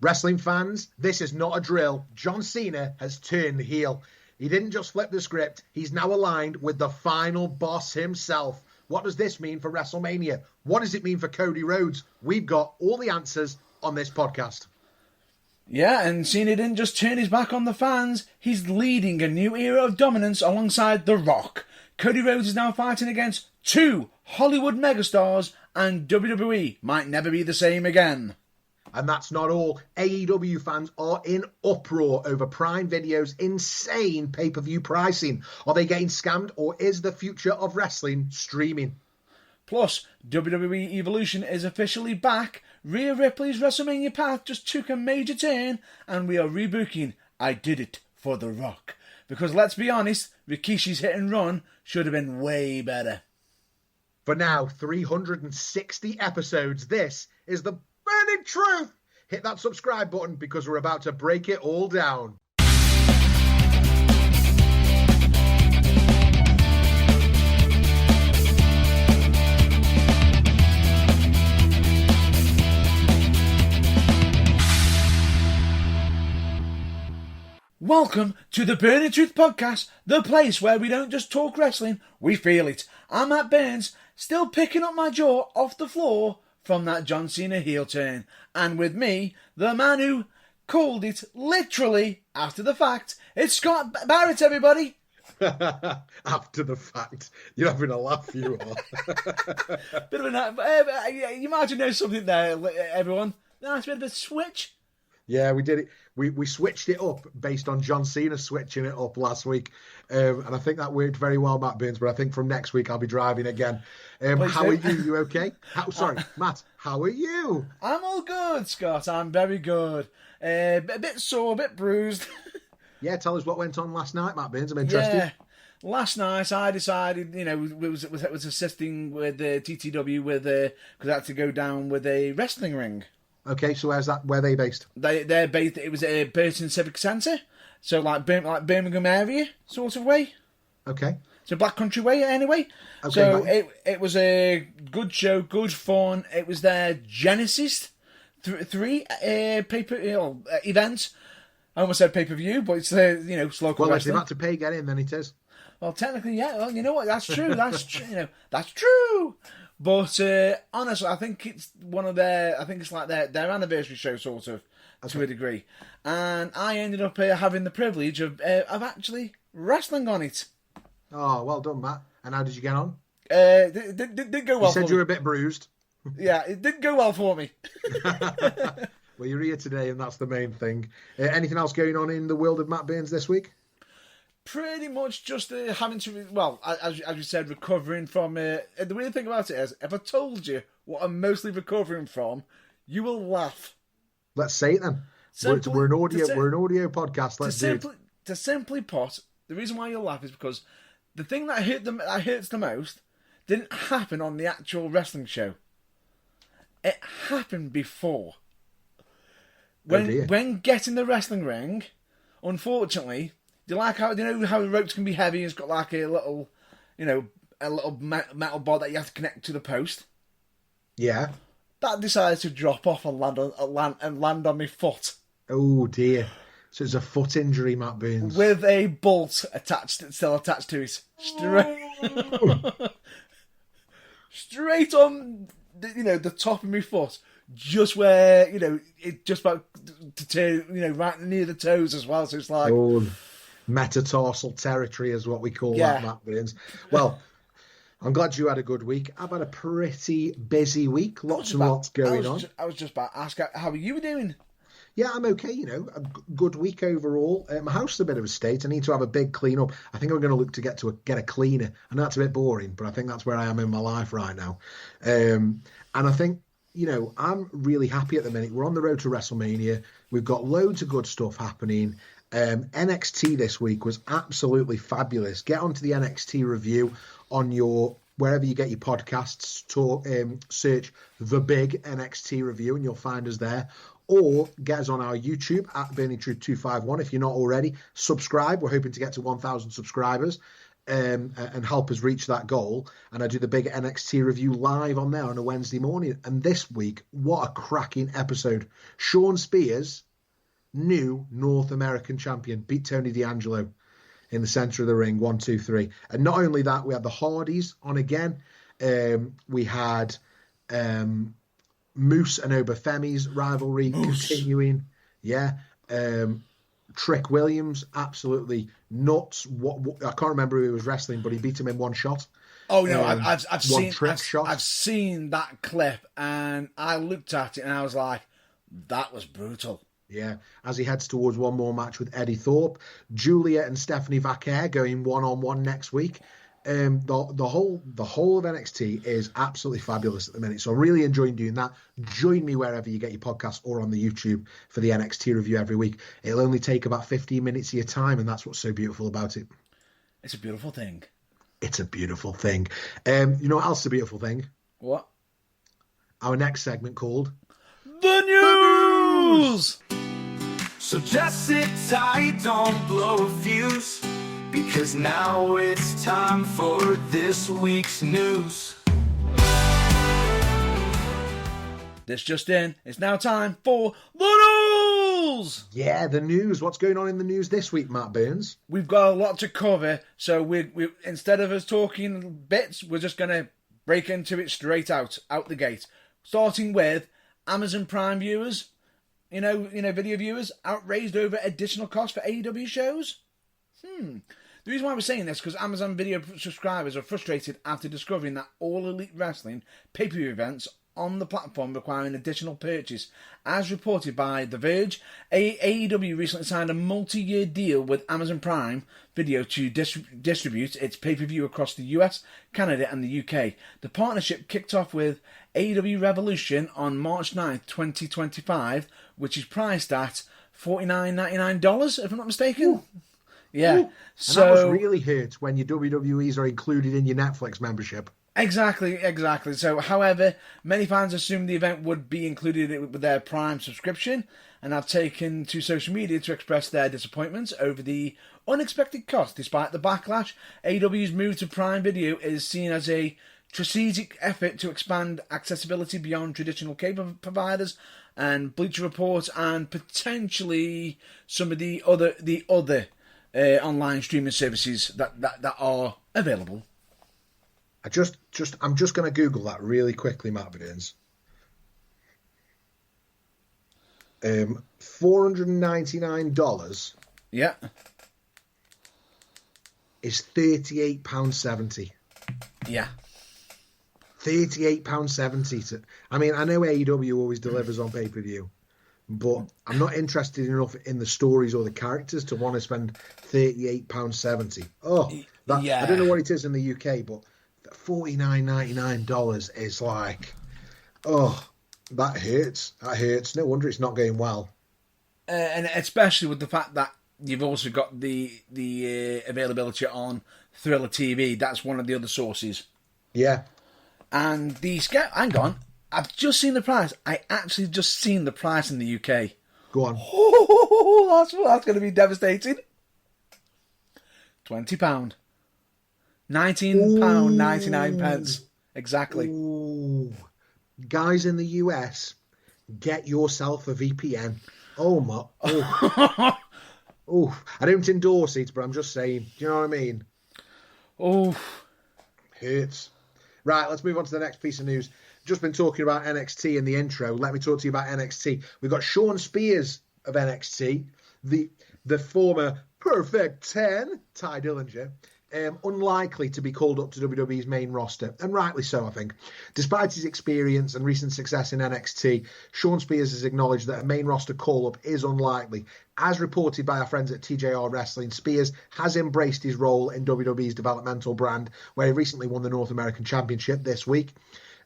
Wrestling fans, this is not a drill. John Cena has turned heel. He didn't just flip the script. He's now aligned with the final boss himself. What does this mean for WrestleMania? What does it mean for Cody Rhodes? We've got all the answers on this podcast. Yeah, and Cena didn't just turn his back on the fans. He's leading a new era of dominance alongside The Rock. Cody Rhodes is now fighting against two Hollywood megastars, and WWE might never be the same again. And that's not all. AEW fans are in uproar over Prime Video's insane pay-per-view pricing. Are they getting scammed, or is the future of wrestling streaming? Plus, WWE Evolution is officially back. Rhea Ripley's WrestleMania path just took a major turn, and we are rebooking I Did It for The Rock. Because let's be honest, Rikishi's hit and run should have been way better. For now, 360 episodes, this is the burning truth. Hit that subscribe button because we're about to break it all down. Welcome to the Burning Truth Podcast, the place where we don't just talk wrestling, we feel it. I'm Matt Burns, still picking up my jaw off the floor from that John Cena heel turn. And with me, the man who called it literally after the fact, it's Scott Barrett, everybody. After the fact. You're having a laugh, you are. Bit of you might know something there, everyone. Nice bit of a switch. Yeah, we did it. We switched it up based on John Cena switching it up last week. And I think that worked very well, Matt Burns. But I think from next week I'll be driving again. How are you? You okay? Sorry, Matt, how are you? I'm all good, Scott. I'm very good. A bit sore, a bit bruised. Yeah, tell us what went on last night, Matt Burns. I'm interested. Yeah. Last night I decided, was assisting with TTW because I had to go down with a wrestling ring. Okay, so where's that? Where are they based? They're based. It was at Burton Civic Centre, so like Birmingham area sort of way. Okay. So Black Country way anyway. Okay, so it was a good show, good fun. It was their Genesis 3 event. I almost said pay-per-view, but it's it's local. Well, wrestling. if they've had to pay get in, then it is. Well, technically, yeah. Well, you know what? That's true. That's that's true. But honestly, I think it's one of their. I think it's like their anniversary show, sort of, to a degree. And I ended up having the privilege of actually wrestling on it. Oh, well done, Matt. And how did you get on? Didn't go well. You said you were a bit bruised. Yeah, it didn't go well for me. Well, you're here today, and that's the main thing. Anything else going on in the world of Matt Burns this week? Pretty much just having to, as you said, recovering from... the weird thing about it is, if I told you what I'm mostly recovering from, you will laugh. Let's say it then. We're an audio podcast. Let's do it. To simply put, the reason why you'll laugh is because the thing that hurts the most didn't happen on the actual wrestling show. It happened before. When getting the wrestling ring, unfortunately... Do you know how the ropes can be heavy? It's got like a little, metal bar that you have to connect to the post. Yeah. That decided to drop off and land on my foot. Oh dear! So it's a foot injury, Matt Burns, with a bolt still attached to it. Straight on, the top of my foot, just where it just about to turn, right near the toes as well. So it's like. Oh. Metatarsal territory is what we call that, Matt Burns. Well, I'm glad you had a good week. I've had a pretty busy week. Lots going on. I was just about to ask, how are you doing? Yeah, I'm okay, a good week overall. My house is a bit of a state. I need to have a big clean up. I think I'm going to look to get a cleaner. I know that's a bit boring, but I think that's where I am in my life right now. And I think, I'm really happy at the minute. We're on the road to WrestleMania. We've got loads of good stuff happening. NXT this week was absolutely fabulous. Get onto the NXT review on wherever you get your podcasts. Search The Big NXT Review and you'll find us there. Or get us on our YouTube at Burning Truth 251 if you're not already. Subscribe. We're hoping to get to 1,000 subscribers. and help us reach that goal. And I do the big NXT review live on there on a Wednesday morning. And this week, what a cracking episode. Sean Spears, new North American champion, beat Tony D'Angelo in the center of the ring, 1, 2, 3. And not only that, we had the Hardys on again. We had Moose and Obafemi's rivalry continuing. Yeah. Trick Williams, absolutely nuts. What I can't remember who he was wrestling, but he beat him in one shot. Oh no, I've seen that clip, and I looked at it and I was like, that was brutal. Yeah, as he heads towards one more match with Eddie Thorpe, Julia and Stephanie Vaquer going 1-on-1 next week. The whole of NXT is absolutely fabulous at the minute, so I'm really enjoying doing that. Join me wherever you get your podcasts or on the YouTube for the NXT review every week. It'll only take about 15 minutes of your time, and that's what's so beautiful about it. It's a beautiful thing. It's a beautiful thing. You know what else is a beautiful thing? What? Our next segment called The News! So just sit tight, don't blow a fuse, because now it's time for this week's news. This just in, it's now time for the news! Yeah, the news. What's going on in the news this week, Matt Burns? We've got a lot to cover, so we instead of us talking bits, we're just going to break into it straight out the gate. Starting with Amazon Prime viewers, you know, video viewers, outraged over additional costs for AEW shows. The reason why we're saying this is because Amazon Video subscribers are frustrated after discovering that all Elite Wrestling pay-per-view events on the platform require an additional purchase. As reported by The Verge, AEW recently signed a multi-year deal with Amazon Prime Video to distribute its pay-per-view across the US, Canada and the UK. The partnership kicked off with AEW Evolution on March 9th, 2025, which is priced at $49.99, if I'm not mistaken. Ooh. Yeah. Ooh. So and that must really hurt when your WWEs are included in your Netflix membership. Exactly. So, however, many fans assumed the event would be included with their Prime subscription and have taken to social media to express their disappointments over the unexpected cost. Despite the backlash, AEW's move to Prime Video is seen as a strategic effort to expand accessibility beyond traditional cable providers and Bleacher Report and potentially some of the other online streaming services that are available. I'm just going to Google that really quickly, Matt Burns. $499. Yeah. Is £38.70. Yeah. £38.70. I mean, I know AEW always delivers on pay-per-view, but I'm not interested enough in the stories or the characters to want to spend £38.70. Oh, yeah. I don't know what it is in the UK, but $49.99 is like, oh, that hurts. That hurts. No wonder it's not going well. And especially with the fact that you've also got the availability on Thriller TV. That's one of the other sources. Yeah. And hang on. I've just seen the price. I actually just seen the price in the UK. Go on. Oh, that's going to be devastating. £20. £19.99. Exactly. Ooh. Guys in the US, get yourself a VPN. Oh my. Oh. Oh, I don't endorse it, but I'm just saying. Do you know what I mean? Oh. Hurts. Right, let's move on to the next piece of news. Just been talking about NXT in the intro. Let me talk to you about NXT. We've got Sean Spears of NXT, the former Perfect 10, Ty Dillinger, unlikely to be called up to WWE's main roster, and rightly so, I think. Despite his experience and recent success in NXT, Sean Spears has acknowledged that a main roster call-up is unlikely. As reported by our friends at TJR Wrestling, Spears has embraced his role in WWE's developmental brand, where he recently won the North American Championship this week.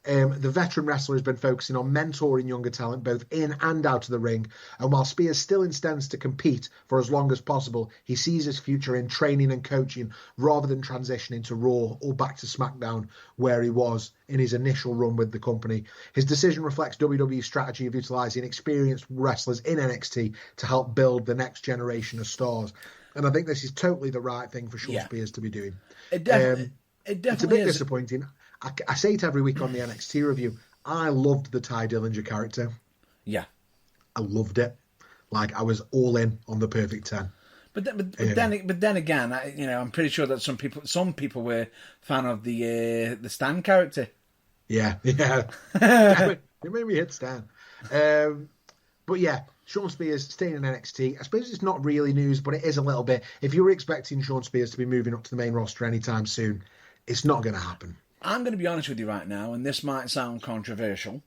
The veteran wrestler has been focusing on mentoring younger talent both in and out of the ring, and while Spears still intends to compete for as long as possible, he sees his future in training and coaching rather than transitioning to Raw or back to SmackDown where he was in his initial run with the company. His decision reflects WWE's strategy of utilising experienced wrestlers in NXT to help build the next generation of stars. And I think this is totally the right thing for Sean Yeah. Spears to be doing. It definitely It's a bit is. disappointing. I say it every week on the NXT review. I loved the Ty Dillinger character. Yeah. I loved it. Like, I was all in on the Perfect 10. But then again, I'm pretty sure that some people were fan of the Stan character. Yeah. It made me hit Stan. But yeah, Sean Spears staying in NXT. I suppose it's not really news, but it is a little bit. If you were expecting Sean Spears to be moving up to the main roster anytime soon, it's not going to happen. I'm going to be honest with you right now, and this might sound controversial.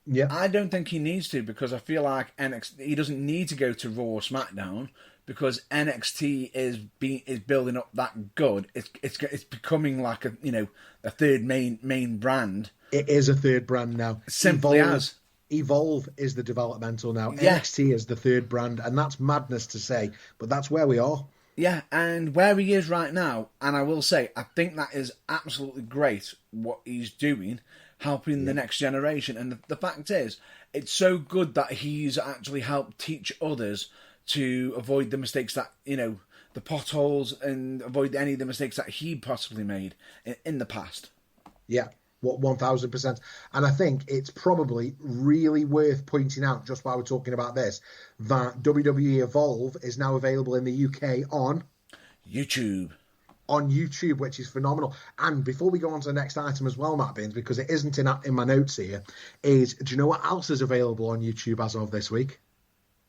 Yeah, I don't think he needs to, because I feel like he doesn't need to go to Raw or SmackDown, because NXT is building up that good. It's becoming like a third main brand. It is a third brand now. Simply Evolve is the developmental now. Yeah. NXT is the third brand, and that's madness to say, but that's where we are. Yeah, and where he is right now, and I will say, I think that is absolutely great what he's doing, helping the next generation. And the fact is, it's so good that he's actually helped teach others to avoid the mistakes that, the potholes, and avoid any of the mistakes that he possibly made in the past. Yeah, 1,000%. And I think it's probably really worth pointing out, just while we're talking about this, that WWE Evolve is now available in the UK on YouTube, which is phenomenal. And before we go on to the next item as well, Matt Baines, because it isn't in my notes here, do you know what else is available on YouTube as of this week?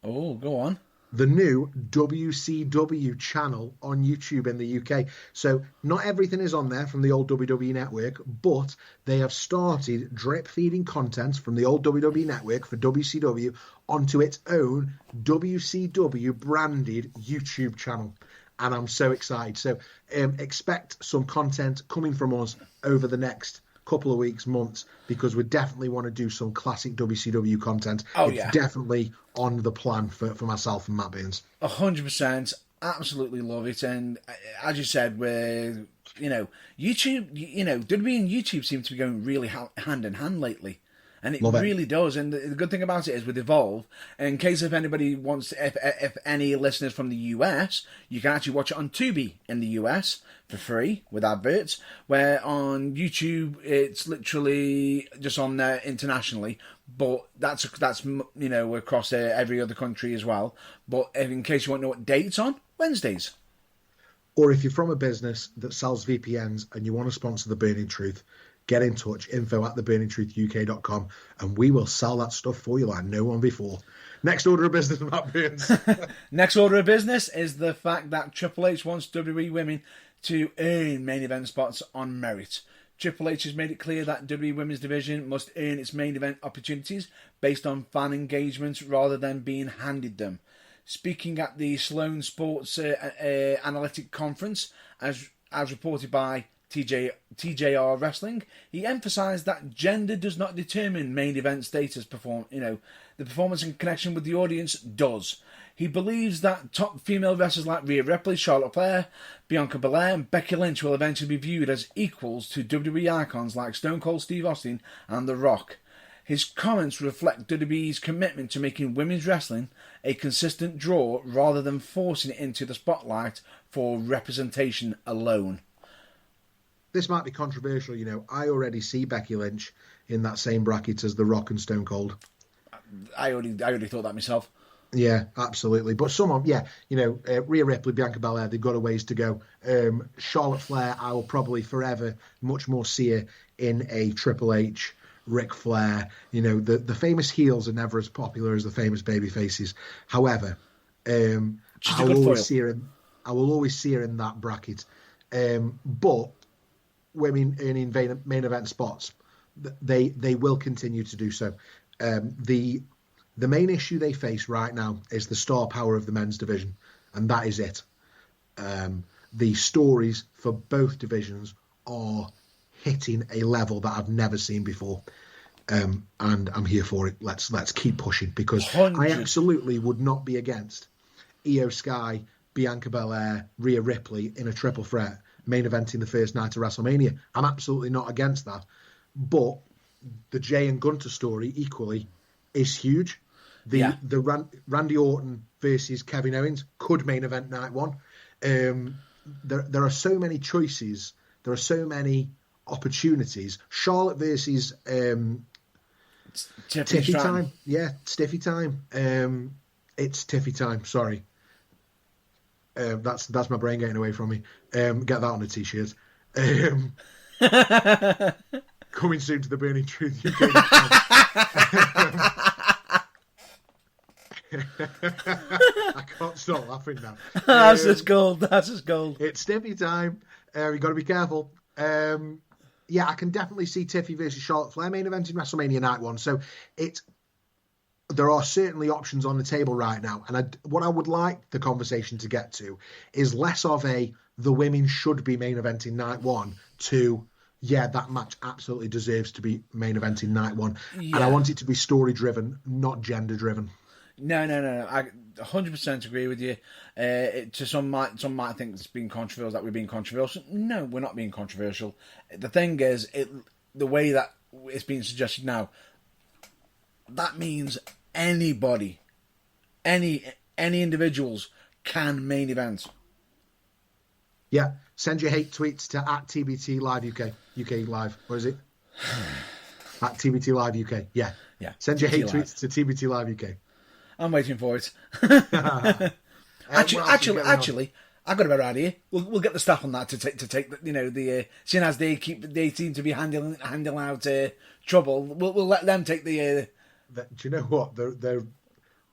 Oh, go on. The new WCW channel on YouTube in the UK. So not everything is on there from the old WWE network, but they have started drip feeding content from the old WWE network for WCW onto its own WCW branded YouTube channel. And I'm so excited. So expect some content coming from us over the next couple of weeks, months, because we definitely want to do some classic WCW content. It's definitely on the plan for myself and Matt Baines. 100%. Absolutely love it. And as you said, we're, YouTube, WWE and YouTube seem to be going really hand in hand lately. And it really does. And the good thing about it is with Evolve, in case if anybody wants, if any listeners from the US, you can actually watch it on Tubi in the US for free with adverts, where on YouTube it's literally just on there internationally, but that's across every other country as well. But in case you want to know what day it's on, Wednesdays. Or if you're from a business that sells VPNs and you want to sponsor The Burning Truth, get in touch, info@theburningtruthuk.com, and we will sell that stuff for you like no one before. Next order of business, Matt Baines. Next order of business is the fact that Triple H wants WWE women to earn main event spots on merit. Triple H has made it clear that WWE Women's Division must earn its main event opportunities based on fan engagements rather than being handed them. Speaking at the Sloan Sports Analytic Conference, as reported by TJR Wrestling, he emphasised that gender does not determine main event status. The performance and connection with the audience does. He believes that top female wrestlers like Rhea Ripley, Charlotte Flair, Bianca Belair and Becky Lynch will eventually be viewed as equals to WWE icons like Stone Cold Steve Austin and The Rock. His comments reflect WWE's commitment to making women's wrestling a consistent draw rather than forcing it into the spotlight for representation alone. This might be controversial, I already see Becky Lynch in that same bracket as The Rock and Stone Cold. I already thought that myself. Yeah, absolutely. But someone, Rhea Ripley, Bianca Belair, they've got a ways to go. Charlotte Flair, I will probably forever much more see her in a Triple H, Ric Flair. The famous heels are never as popular as the famous baby faces. However, I will always see her in that bracket. But women earning main event spots, they will continue to do so. The main issue they face right now is the star power of the men's division, and that is it. The stories for both divisions are hitting a level that I've never seen before, and I'm here for it. Let's keep pushing, because 100. I absolutely would not be against Io Sky, Bianca Belair, Rhea Ripley in a triple threat main event in the first night of WrestleMania. I'm absolutely not against that, but the Jay and Gunter story equally is huge. Randy Orton versus Kevin Owens could main event night one. There are so many choices. There are so many opportunities. Charlotte versus Tiffy time. Yeah, Stiffy time. It's Tiffy time. Sorry. That's my brain getting away from me. Get that on a t-shirt. Coming soon to the Burning Truth UK. I can't stop laughing now. That's just gold. That's just gold. It's Tiffy time. You've got to be careful. Yeah, I can definitely see Tiffy versus Charlotte Flair main event in WrestleMania Night 1. So there are certainly options on the table right now. And what I would like the conversation to get to is less of the women should be main eventing Night 1 to, yeah, that match absolutely deserves to be main eventing Night 1. Yeah. And I want it to be story-driven, not gender-driven. No. I 100% agree with you. Some might think it's been controversial, that we're being controversial. No, we're not being controversial. The thing is, the way that it's being suggested now, that means anybody, any individuals can main event. Yeah, send your hate tweets to @TBT Live UK Live. What is it? @TBT Live UK. Yeah. Send your hate tweets to TBT Live UK. I'm waiting for it. Actually, I got a better idea. We'll get the staff on that to take the seeing as they seem to be handling out trouble. We'll let them take the. Do you know what?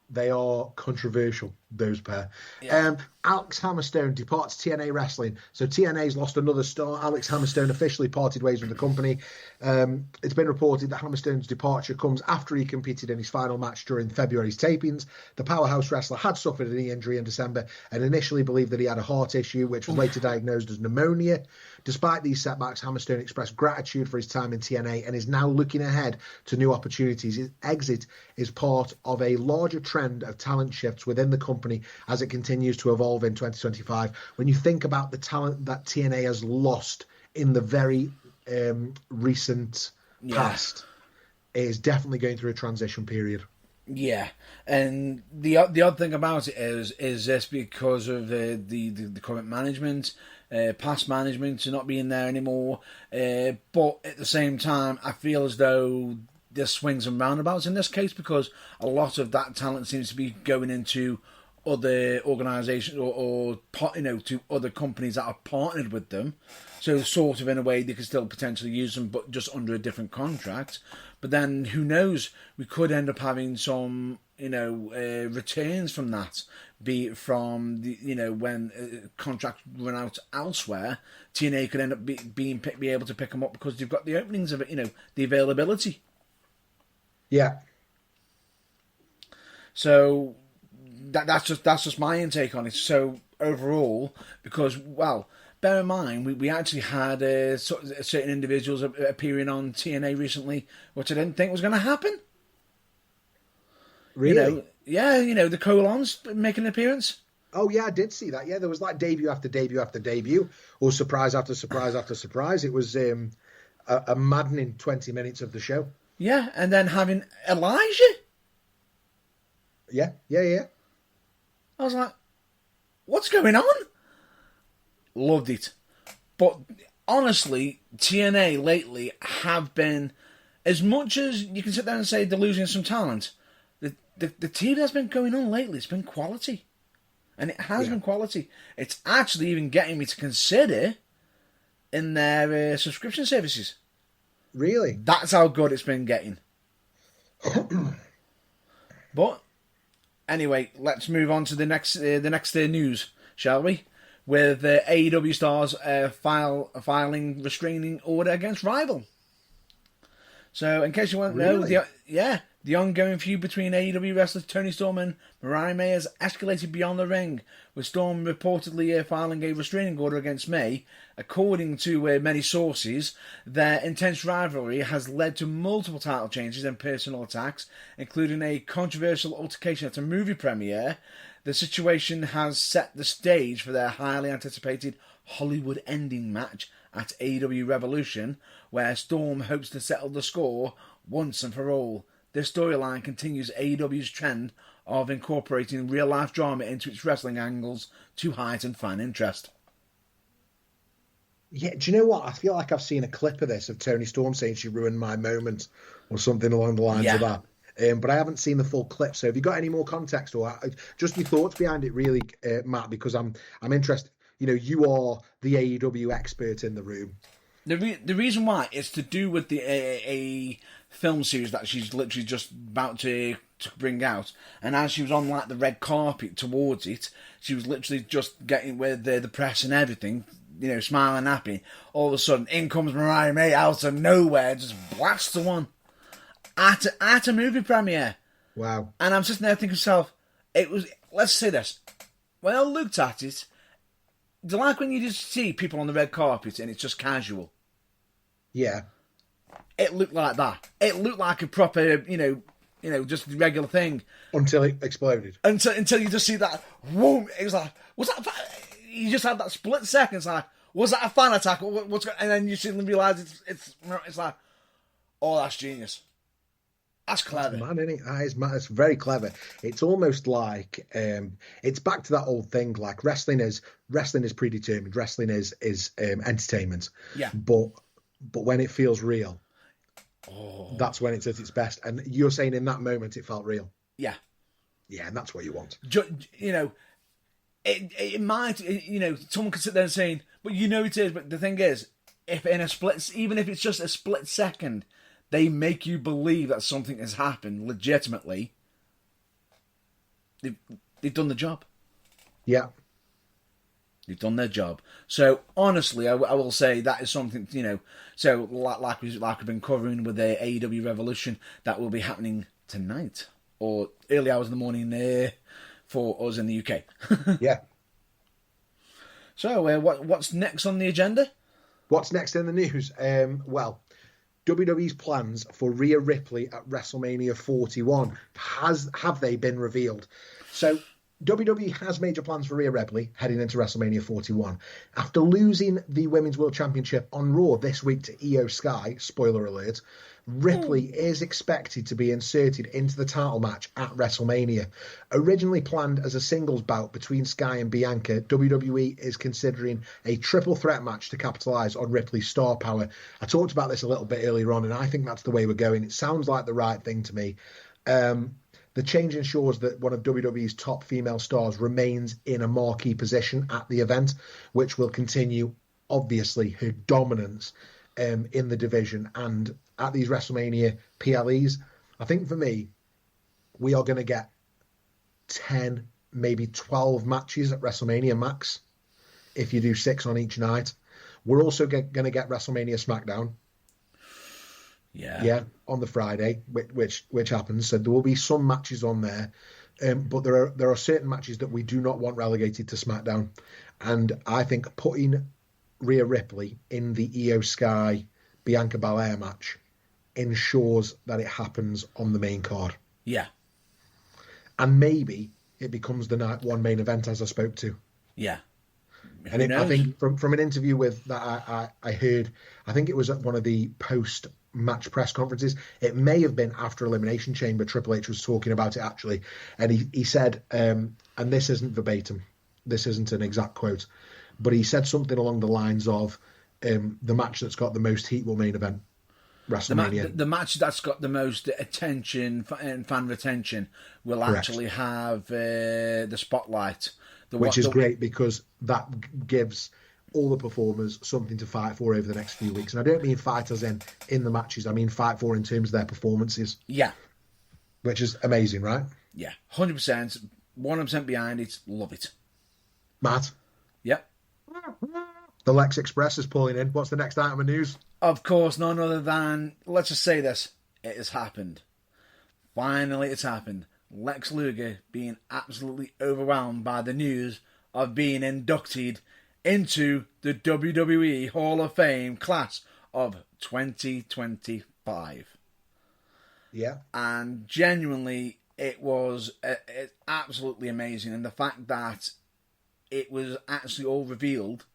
They are controversial, those pair. Yeah. Alex Hammerstone departs TNA Wrestling. So TNA's lost another star. Alex Hammerstone officially parted ways with the company. It's been reported that Hammerstone's departure comes after he competed in his final match during February's tapings. The powerhouse wrestler had suffered a knee injury in December and initially believed that he had a heart issue, which was later diagnosed as pneumonia. Despite these setbacks, Hammerstone expressed gratitude for his time in TNA and is now looking ahead to new opportunities. His exit is part of a larger trend of talent shifts within the company as it continues to evolve in 2025. When you think about the talent that TNA has lost in the very recent past, it is definitely going through a transition period. Yeah, and the odd thing about it is this because of the current management, past management not being there anymore. But at the same time, I feel as though there's swings and roundabouts in this case because a lot of that talent seems to be going into other organisations or to other companies that are partnered with them. So sort of in a way they could still potentially use them, but just under a different contract. But then who knows? We could end up having some returns from that. Be it from when contracts run out elsewhere, TNA could end up be able to pick them up because they've got the openings of it. The availability. Yeah. So that's just my intake on it. So overall, because bear in mind we actually had certain individuals appearing on TNA recently, which I didn't think was going to happen. Really? The Colons making an appearance. Oh yeah, I did see that. Yeah, there was like debut after debut after debut, or surprise after surprise after surprise. It was a maddening 20 minutes of the show. Yeah, and then having Elijah. Yeah. I was like, what's going on? Loved it. But honestly, TNA lately have been, as much as you can sit there and say they're losing some talent, the team that's been going on lately has been quality. And it has been quality. It's actually even getting me to consider in their subscription services. Really? That's how good it's been getting. But anyway, let's move on to the next news, shall we? With AEW stars filing restraining order against Rival. So, in case you want to know, the ongoing feud between AEW wrestlers Tony Storm and Mariah May has escalated beyond the ring, with Storm reportedly filing a restraining order against May. According to many sources, their intense rivalry has led to multiple title changes and personal attacks, including a controversial altercation at a movie premiere. The situation has set the stage for their highly anticipated Hollywood ending match at AEW Revolution, where Storm hopes to settle the score once and for all. this storyline continues AEW's trend of incorporating real-life drama into its wrestling angles to heighten fan interest. Yeah, do you know what? I feel like I've seen a clip of this, of Toni Storm saying she ruined my moment or something along the lines of that. But I haven't seen the full clip. So have you got any more context or just your thoughts behind it, really, Matt? Because I'm interested. You know, you are the AEW expert in the room. The reason why is to do with a film series that she's literally just about to bring out, and as she was on like the red carpet towards it, she was literally just getting with the press and everything, you know, smiling happy. All of a sudden, in comes Mariah May out of nowhere, just blasts the one at a movie premiere. Wow! And I'm sitting there thinking to myself, it was. Let's say this: when I looked at it, do you like when you just see people on the red carpet and it's just casual? Yeah. It looked like that. It looked like a proper, you know, just a regular thing. Until it exploded. Until you just see that, whoa, it was like, was that, you just had that split second, it's like, was that a fan attack? What's going, and then you suddenly realise it's like, oh, that's genius. That's clever. That's mad, isn't it? That is mad. It's very clever. It's almost like, it's back to that old thing, like wrestling is predetermined. Wrestling is entertainment. Yeah. But when it feels real, that's when it's at its best. And you're saying in that moment it felt real. Yeah. Yeah, and that's what you want. You know, it might, you know, someone could sit there and saying, but you know it is. But the thing is, if in a split, even if it's just a split second, they make you believe that something has happened legitimately, they've done the job. Yeah. They've done their job. So honestly, I will say that is something, you know. So like we've been covering with the AEW Revolution, that will be happening tonight or early hours in the morning for us in the UK. Yeah. So what's next on the agenda? What's next in the news? Well, WWE's plans for Rhea Ripley at WrestleMania 41 have they been revealed? So WWE has major plans for Rhea Ripley heading into WrestleMania 41. After losing the Women's World Championship on Raw this week to Io Sky, spoiler alert, Ripley is expected to be inserted into the title match at WrestleMania. Originally planned as a singles bout between Sky and Bianca, WWE is considering a triple threat match to capitalise on Ripley's star power. I talked about this a little bit earlier on, and I think that's the way we're going. It sounds like the right thing to me. The change ensures that one of WWE's top female stars remains in a marquee position at the event, which will continue, obviously, her dominance in the division. And at these WrestleMania PLEs, I think for me, we are going to get 10, maybe 12 matches at WrestleMania max, if you do 6 on each night. We're also going to get WrestleMania SmackDown. Yeah, on the Friday, which happens. So there will be some matches on there, but there are certain matches that we do not want relegated to SmackDown, and I think putting Rhea Ripley in the Io Sky Bianca Belair match ensures that it happens on the main card. Yeah, and maybe it becomes the night one main event, as I spoke to. Yeah. And I think from an interview with that I heard, I think it was at one of the post-match press conferences. It may have been after Elimination Chamber. Triple H was talking about it, actually. And he said, and this isn't verbatim, this isn't an exact quote, but he said something along the lines of the match that's got the most heat will main event WrestleMania. The match that's got the most attention and fan retention will actually have the spotlight. Which is great because that gives all the performers something to fight for over the next few weeks. And I don't mean fight as in the matches. I mean fight for in terms of their performances. Yeah. Which is amazing, right? Yeah. 100%. 100% behind it. Love it. Matt? Yep. The Lex Express is pulling in. What's the next item of news? Of course, none other than, let's just say this. It has happened. Finally, it's happened. Lex Luger being absolutely overwhelmed by the news of being inducted into the WWE Hall of Fame class of 2025. Yeah. And genuinely, it was absolutely amazing. And the fact that it was actually all revealed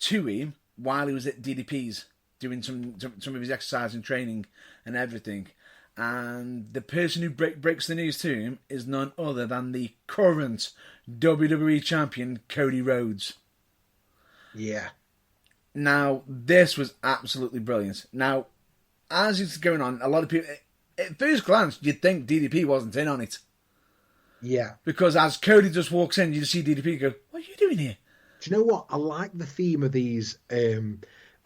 to him while he was at DDP's doing some of his exercise and training and everything. And the person who breaks the news to him is none other than the current WWE Champion, Cody Rhodes. Yeah. Now, this was absolutely brilliant. Now, as it's going on, a lot of people, at first glance, you'd think DDP wasn't in on it. Yeah. Because as Cody just walks in, you just see DDP go, what are you doing here? Do you know what? I like the theme of these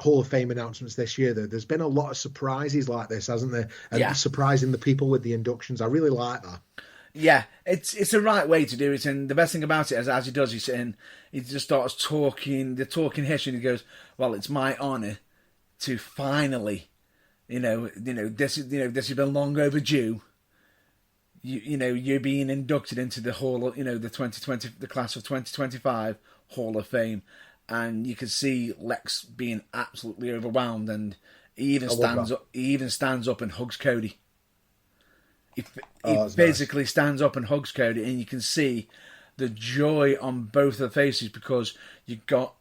Hall of Fame announcements this year, though. There's been a lot of surprises like this, hasn't there? And surprising the people with the inductions. I really like that. Yeah, it's the right way to do it. And the best thing about it is, as he does, he just starts talking, the talking history, and he goes, well, it's my honour to finally, this has been long overdue. You're being inducted into the Hall of, the class of 2025 Hall of Fame. And you can see Lex being absolutely overwhelmed, and he even stands up and hugs Cody. He physically nice. Stands up and hugs Cody, and you can see the joy on both of the faces, because you've got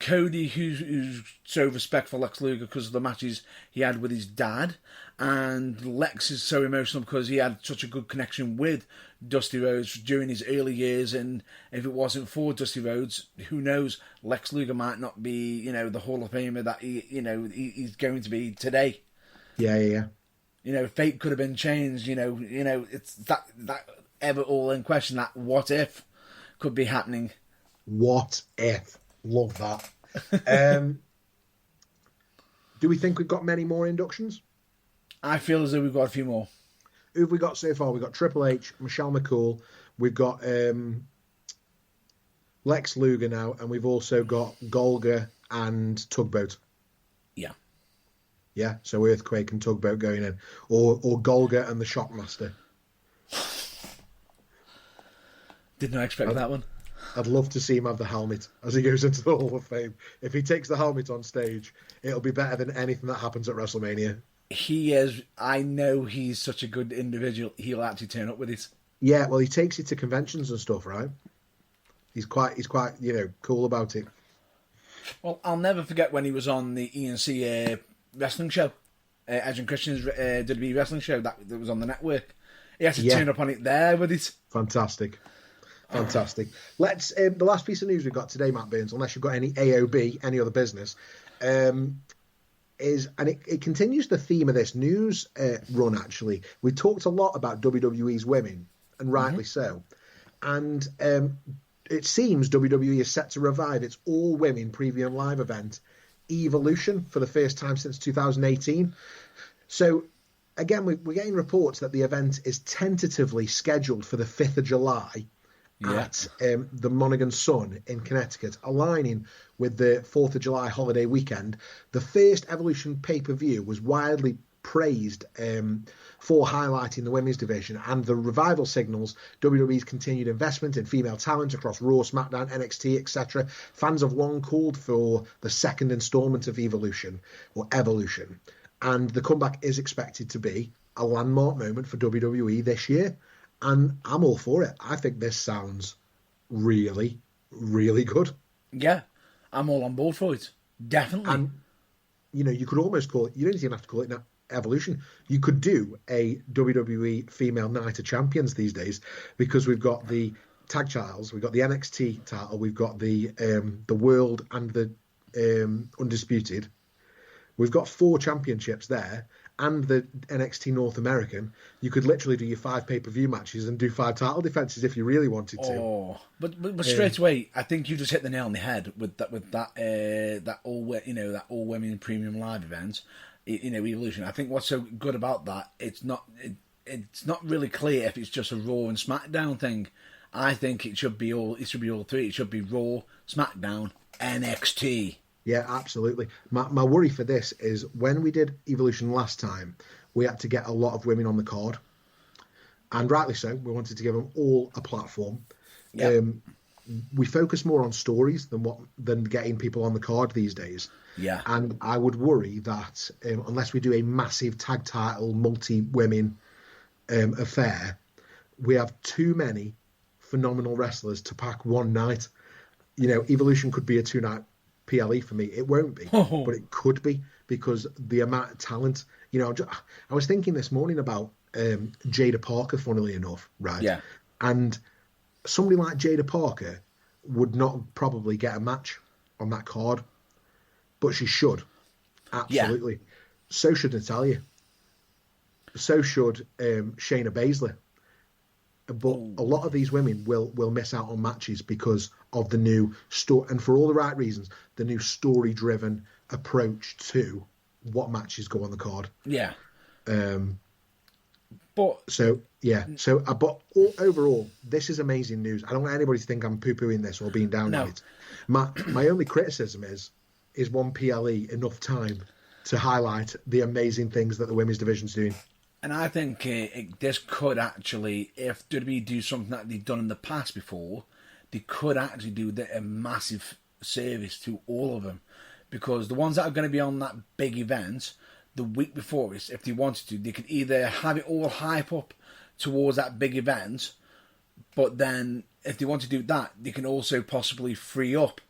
Cody, who's so respectful of Lex Luger because of the matches he had with his dad, and Lex is so emotional because he had such a good connection with Dusty Rhodes during his early years, and if it wasn't for Dusty Rhodes, who knows, Lex Luger might not be, the Hall of Famer that he's going to be today. Yeah. Fate could have been changed. It's that ever all in question. That what if could be happening. What if? Love that. Do we think we've got many more inductions? I feel as though we've got a few more. Who have we got so far? We've got Triple H, Michelle McCool. We've got Lex Luger now, and we've also got Golga and Tugboat. Yeah. Yeah, so Earthquake and Tugboat going in. Or Golga and the Shockmaster. Did not expect that one. I'd love to see him have the helmet as he goes into the Hall of Fame. If he takes the helmet on stage, it'll be better than anything that happens at WrestleMania. He is. I know he's such a good individual. He'll actually turn up with it. Yeah, well, he takes it to conventions and stuff, right? He's quite, cool about it. Well, I'll never forget when he was on the ENC wrestling show, Edge and Christian's WWE wrestling show that was on the network. He had to turn up on it there with it. Fantastic. Let's the last piece of news we've got today, Matt Burns, unless you've got any AOB, any other business, is, and it continues the theme of this news run, actually. We talked a lot about WWE's women, and rightly so. And it seems WWE is set to revive its all-women premium live event, Evolution, for the first time since 2018. So, again, we're getting reports that the event is tentatively scheduled for the 5th of July at the Monaghan Sun in Connecticut, aligning with the 4th of July holiday weekend. The first Evolution pay-per-view was widely praised for highlighting the women's division, and the revival signals WWE's continued investment in female talent across Raw, SmackDown, NXT, etc. Fans have long called for the second installment of Evolution, and the comeback is expected to be a landmark moment for WWE this year, and I'm all for it. I think this sounds really, really good. Yeah, I'm all on board for it. Definitely. And, you could almost call it, you don't even have to call it now, Evolution. You could do a WWE Female Night of Champions these days, because we've got the tag titles, we've got the NXT title, we've got the World and the Undisputed. We've got 4 championships there, and the NXT North American. You could literally do your 5 pay-per-view matches and do 5 title defenses if you really wanted to. Oh, but straight away, I think you just hit the nail on the head with that all women premium live event. Evolution. I think what's so good about that, it's not really clear if it's just a Raw and SmackDown thing. I think it should be all 3. It should be Raw, SmackDown, NXT. Yeah, absolutely. My worry for this is when we did Evolution last time, we had to get a lot of women on the card, and rightly so. We wanted to give them all a platform. Yep. We focus more on stories than getting people on the card these days. Yeah. And I would worry that unless we do a massive tag title, multi-women affair, we have too many phenomenal wrestlers to pack one night. Evolution could be a 2-night PLE for me. It won't be, but it could be, because the amount of talent. You know, I was thinking this morning about Jada Parker, funnily enough, right? Yeah. And somebody like Jada Parker would not probably get a match on that card, but she should. Absolutely. Yeah. So should Natalya. So should Shayna Baszler. But a lot of these women will miss out on matches because of the new story, and for all the right reasons, the new story-driven approach to what matches go on the card. Yeah. But overall, this is amazing news. I don't want anybody to think I'm poo-pooing this or being down on it. My only criticism is one PLE enough time to highlight the amazing things that the women's division's doing? And I think this could actually, if WWE do something that they've done in the past before, they could actually do a massive service to all of them. Because the ones that are going to be on that big event the week before, if they wanted to, they could either have it all hype up towards that big event, but then if they want to do that, they can also possibly free up,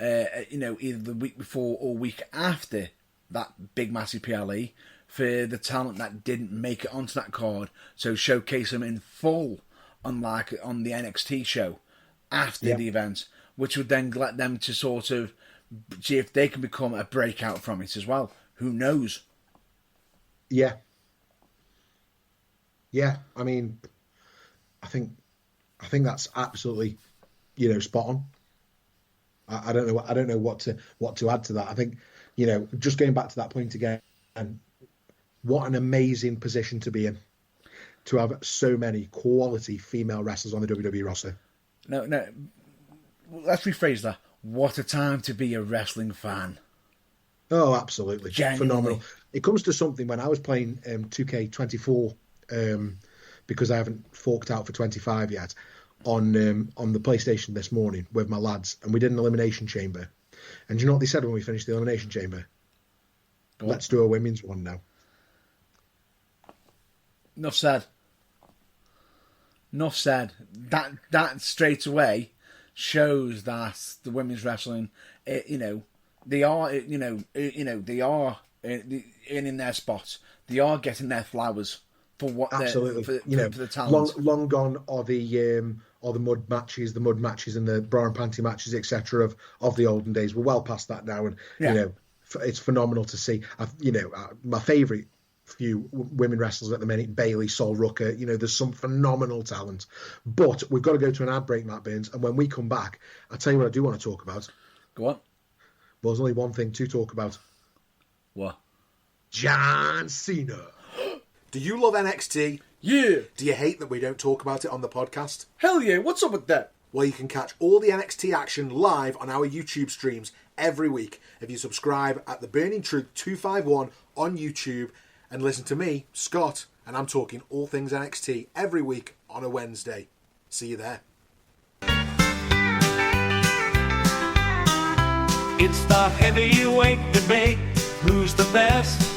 either the week before or week after that big massive PLE for the talent that didn't make it onto that card, so showcase them in full, unlike on the NXT show after the event, which would then let them to sort of see if they can become a breakout from it as well. Who knows? Yeah. I mean, I think that's absolutely, spot on. I don't know what to add to that. I think, just going back to that point again, and what an amazing position to be in, to have so many quality female wrestlers on the WWE roster. No, let's rephrase that. What a time to be a wrestling fan. Oh, absolutely. Genuinely. Phenomenal. It comes to something when I was playing 2K24, because I haven't forked out for 25 yet, on the PlayStation this morning with my lads, and we did an elimination chamber. And do you know what they said when we finished the elimination chamber? What? Let's do a women's one now. Enough said. That straight away shows that the women's wrestling, they are earning their spots. They are getting their flowers for what absolutely for the talent. Long gone are the mud matches and the bra and panty matches, etc. of the olden days. We're well past that now, and it's phenomenal to see. My favourite few women wrestlers at the minute, Bayley, Sol Rucker. There's some phenomenal talent, but we've got to go to an ad break, Matt Burns, and when we come back, I'll tell you what I do want to talk about. Go on. Well, there's only one thing to talk about. What? John Cena. Do you love NXT? Yeah. Do you hate that we don't talk about it on the podcast? Hell yeah, what's up with that? Well, you can catch all the NXT action live on our YouTube streams every week if you subscribe at The Burning Truth 251 on YouTube and listen to me, Scott, and I'm talking all things NXT every week on a Wednesday. See you there. It's the heavyweight debate. Who's the best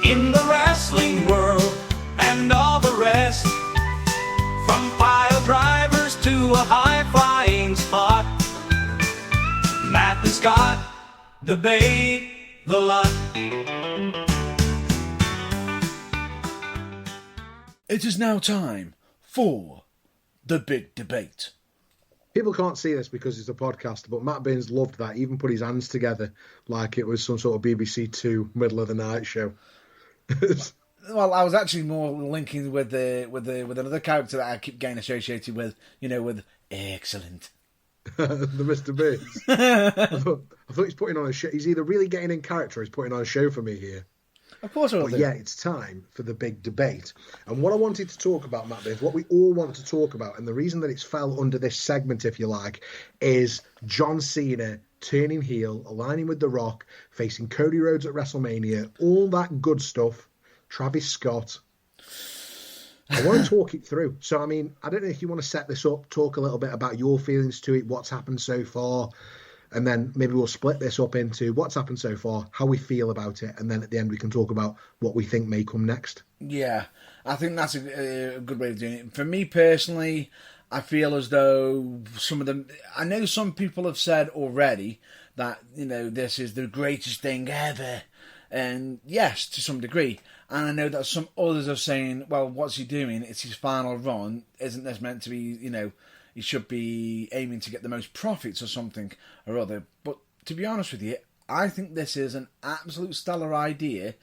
in the wrestling world and all the rest? From pile drivers to a high-flying spot, Matt and Scott debate the lot. It is now time for the big debate. People can't see this because it's a podcast, but Matt Burns loved that. He even put his hands together like it was some sort of BBC Two middle of the night show. Well, I was actually more linking with another character that I keep getting associated with, with excellent. The Mr. Burns. I thought he's putting on a show. He's either really getting in character or he's putting on a show for me here. Of course I will. But yeah, it's time for the big debate. And what I wanted to talk about, Matt Burns, what we all want to talk about, and the reason that it's fell under this segment, if you like, is John Cena turning heel, aligning with The Rock, facing Cody Rhodes at WrestleMania, all that good stuff. Travis Scott. I want to talk it through. So, I mean, I don't know if you want to set this up, talk a little bit about your feelings to it, what's happened so far, and then maybe we'll split this up into what's happened so far, how we feel about it, and then at the end we can talk about what we think may come next. Yeah, I think that's a good way of doing it. For me personally, I feel as though some of them... I know some people have said already that, this is the greatest thing ever. And yes, to some degree. And I know that some others are saying, well, what's he doing? It's his final run. Isn't this meant to be, he should be aiming to get the most profits or something or other. But to be honest with you, I think this is an absolute stellar idea.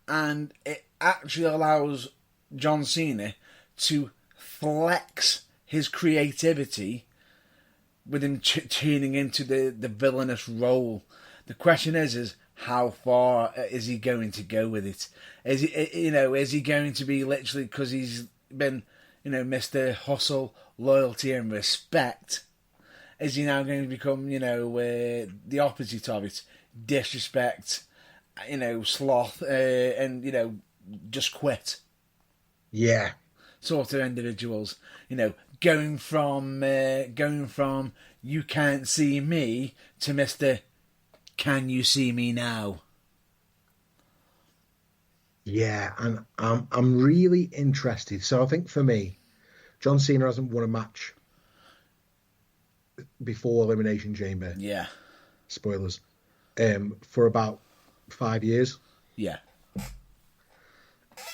And it actually allows John Cena to flex his creativity with him turning into the villainous role. The question is how far is he going to go with it? Is he going to be literally, because he's been, Mr. Hustle, loyalty and respect, is he now going to become, the opposite of it? Disrespect, sloth, and, just quit. Yeah. Sort of individuals, going from you can't see me to Mr. Can you see me now? Yeah, and I'm really interested. So I think for me, John Cena hasn't won a match before Elimination Chamber. Yeah. Spoilers. For about 5 years. Yeah.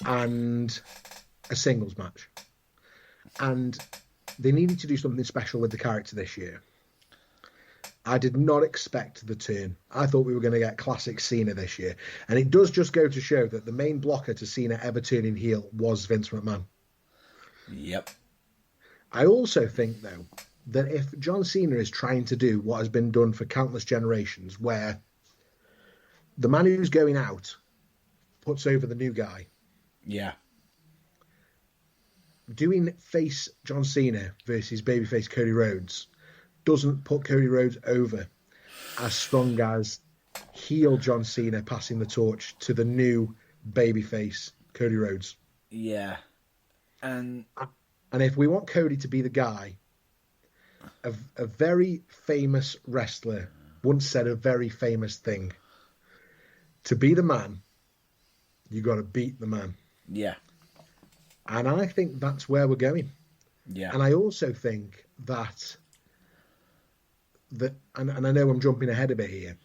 And a singles match. And they needed to do something special with the character this year. I did not expect the turn. I thought we were going to get classic Cena this year. And it does just go to show that the main blocker to Cena ever turning heel was Vince McMahon. Yep. I also think, though, that if John Cena is trying to do what has been done for countless generations, where the man who's going out puts over the new guy. Yeah. Doing face John Cena versus babyface Cody Rhodes doesn't put Cody Rhodes over as strong as heel John Cena passing the torch to the new babyface Cody Rhodes. Yeah. And if we want Cody to be the guy, a very famous wrestler once said a very famous thing. To be the man, you got to beat the man. Yeah. And I think that's where we're going. Yeah. And I also think that and I know I'm jumping ahead a bit here,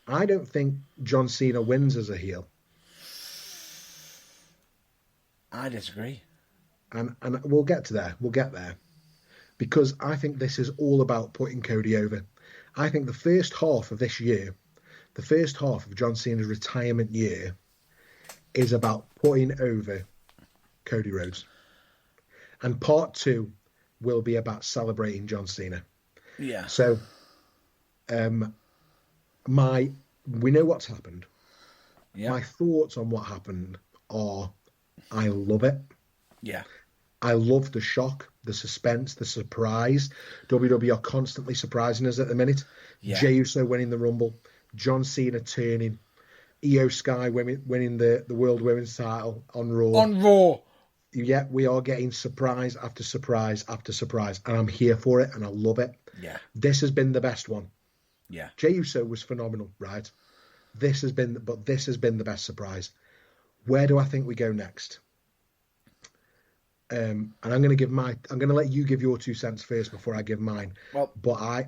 I don't think John Cena wins as a heel. I disagree. And we'll get to there. We'll get there. Because I think this is all about putting Cody over. I think the first half of this year, the first half of John Cena's retirement year, is about putting over Cody Rhodes. And part 2 will be about celebrating John Cena. Yeah. So, we know what's happened. Yeah. My thoughts on what happened are, I love it. Yeah. I love the shock, the suspense, the surprise. WWE are constantly surprising us at the minute. Yeah. Jey Uso winning the Rumble, John Cena turning, Io Sky winning the World Women's title on Raw. On Raw. Yeah, we are getting surprise after surprise after surprise, and I'm here for it, and I love it. Yeah. This has been the best one. Yeah. Jey Uso was phenomenal, right? This has been the best surprise. Where do I think we go next? And I'm going to let you give your 2 cents first before I give mine. Well, but I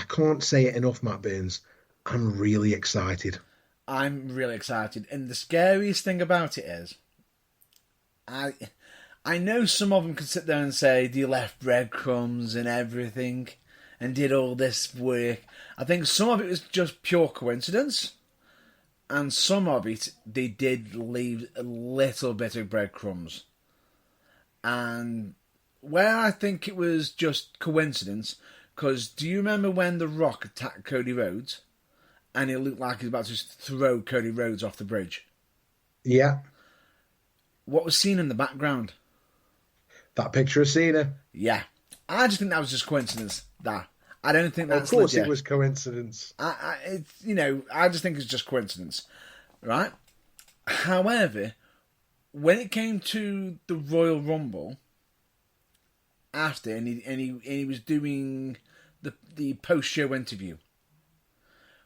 can't say it enough, Matt Burns. I'm really excited. I'm really excited, and the scariest thing about it is, I know some of them could sit there and say they left breadcrumbs and everything, and did all this work. I think some of it was just pure coincidence, and some of it they did leave a little bit of breadcrumbs. And where I think it was just coincidence, because do you remember when The Rock attacked Cody Rhodes, and it looked like he was about to throw Cody Rhodes off the bridge? Yeah. What was seen in the background? That picture of Cena. Yeah. I just think that was just coincidence. That. I don't think that's Of course legit. it was coincidence. I just think it's just coincidence. Right? However, when it came to the Royal Rumble, after, and he was doing the post-show interview,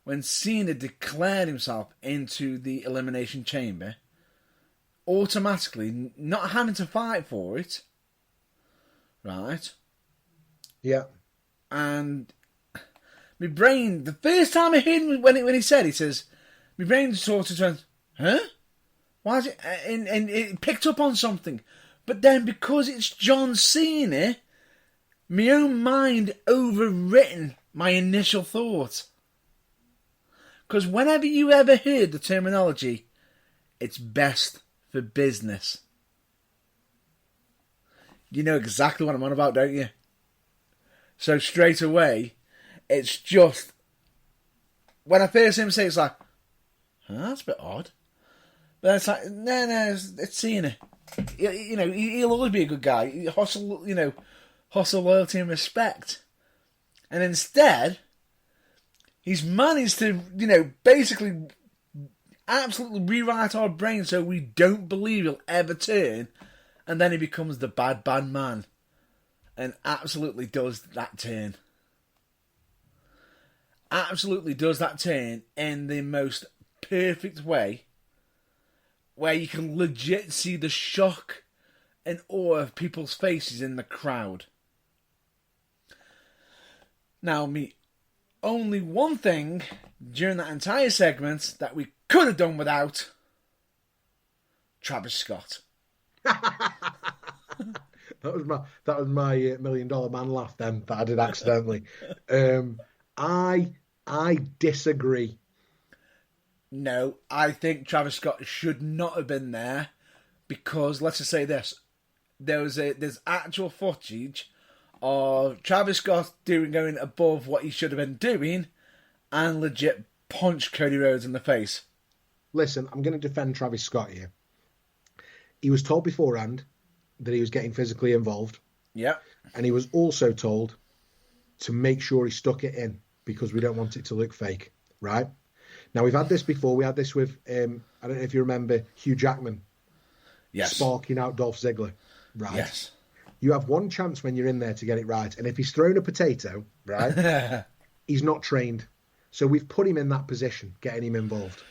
when Cena declared himself into the Elimination Chamber, automatically, not having to fight for it, right? Yeah. And my brain, the first time I heard him when he says, my brain sort of went, huh? Why is it? And it picked up on something. But then because it's John Cena, my own mind overwritten my initial thought. Because whenever you ever heard the terminology, it's best for business. You know exactly what I'm on about, don't you? So straight away, it's just... When I first hear him say, it's like, that's a bit odd. But it's like, no, it's Cena. You know, he'll always be a good guy. Hustle, loyalty and respect. And instead, he's managed to, basically absolutely rewrite our brain so we don't believe he'll ever turn. And then he becomes the bad man. And absolutely does that turn. Absolutely does that turn in the most perfect way. Where you can legit see the shock and awe of people's faces in the crowd. Now, only one thing during that entire segment that we could have done without: Travis Scott. That was my $1 million man laugh then that I did accidentally. I disagree. No, I think Travis Scott should not have been there because, let's just say this, there's actual footage of Travis Scott going above what he should have been doing and legit punched Cody Rhodes in the face. Listen, I'm going to defend Travis Scott here. He was told beforehand that he was getting physically involved. Yeah. And he was also told to make sure he stuck it in because we don't want it to look fake, right? Now, we've had this before. We had this with, I don't know if you remember, Hugh Jackman. Yes. Sparking out Dolph Ziggler, right? Yes. You have one chance when you're in there to get it right. And if he's thrown a potato, right, he's not trained. So we've put him in that position, getting him involved.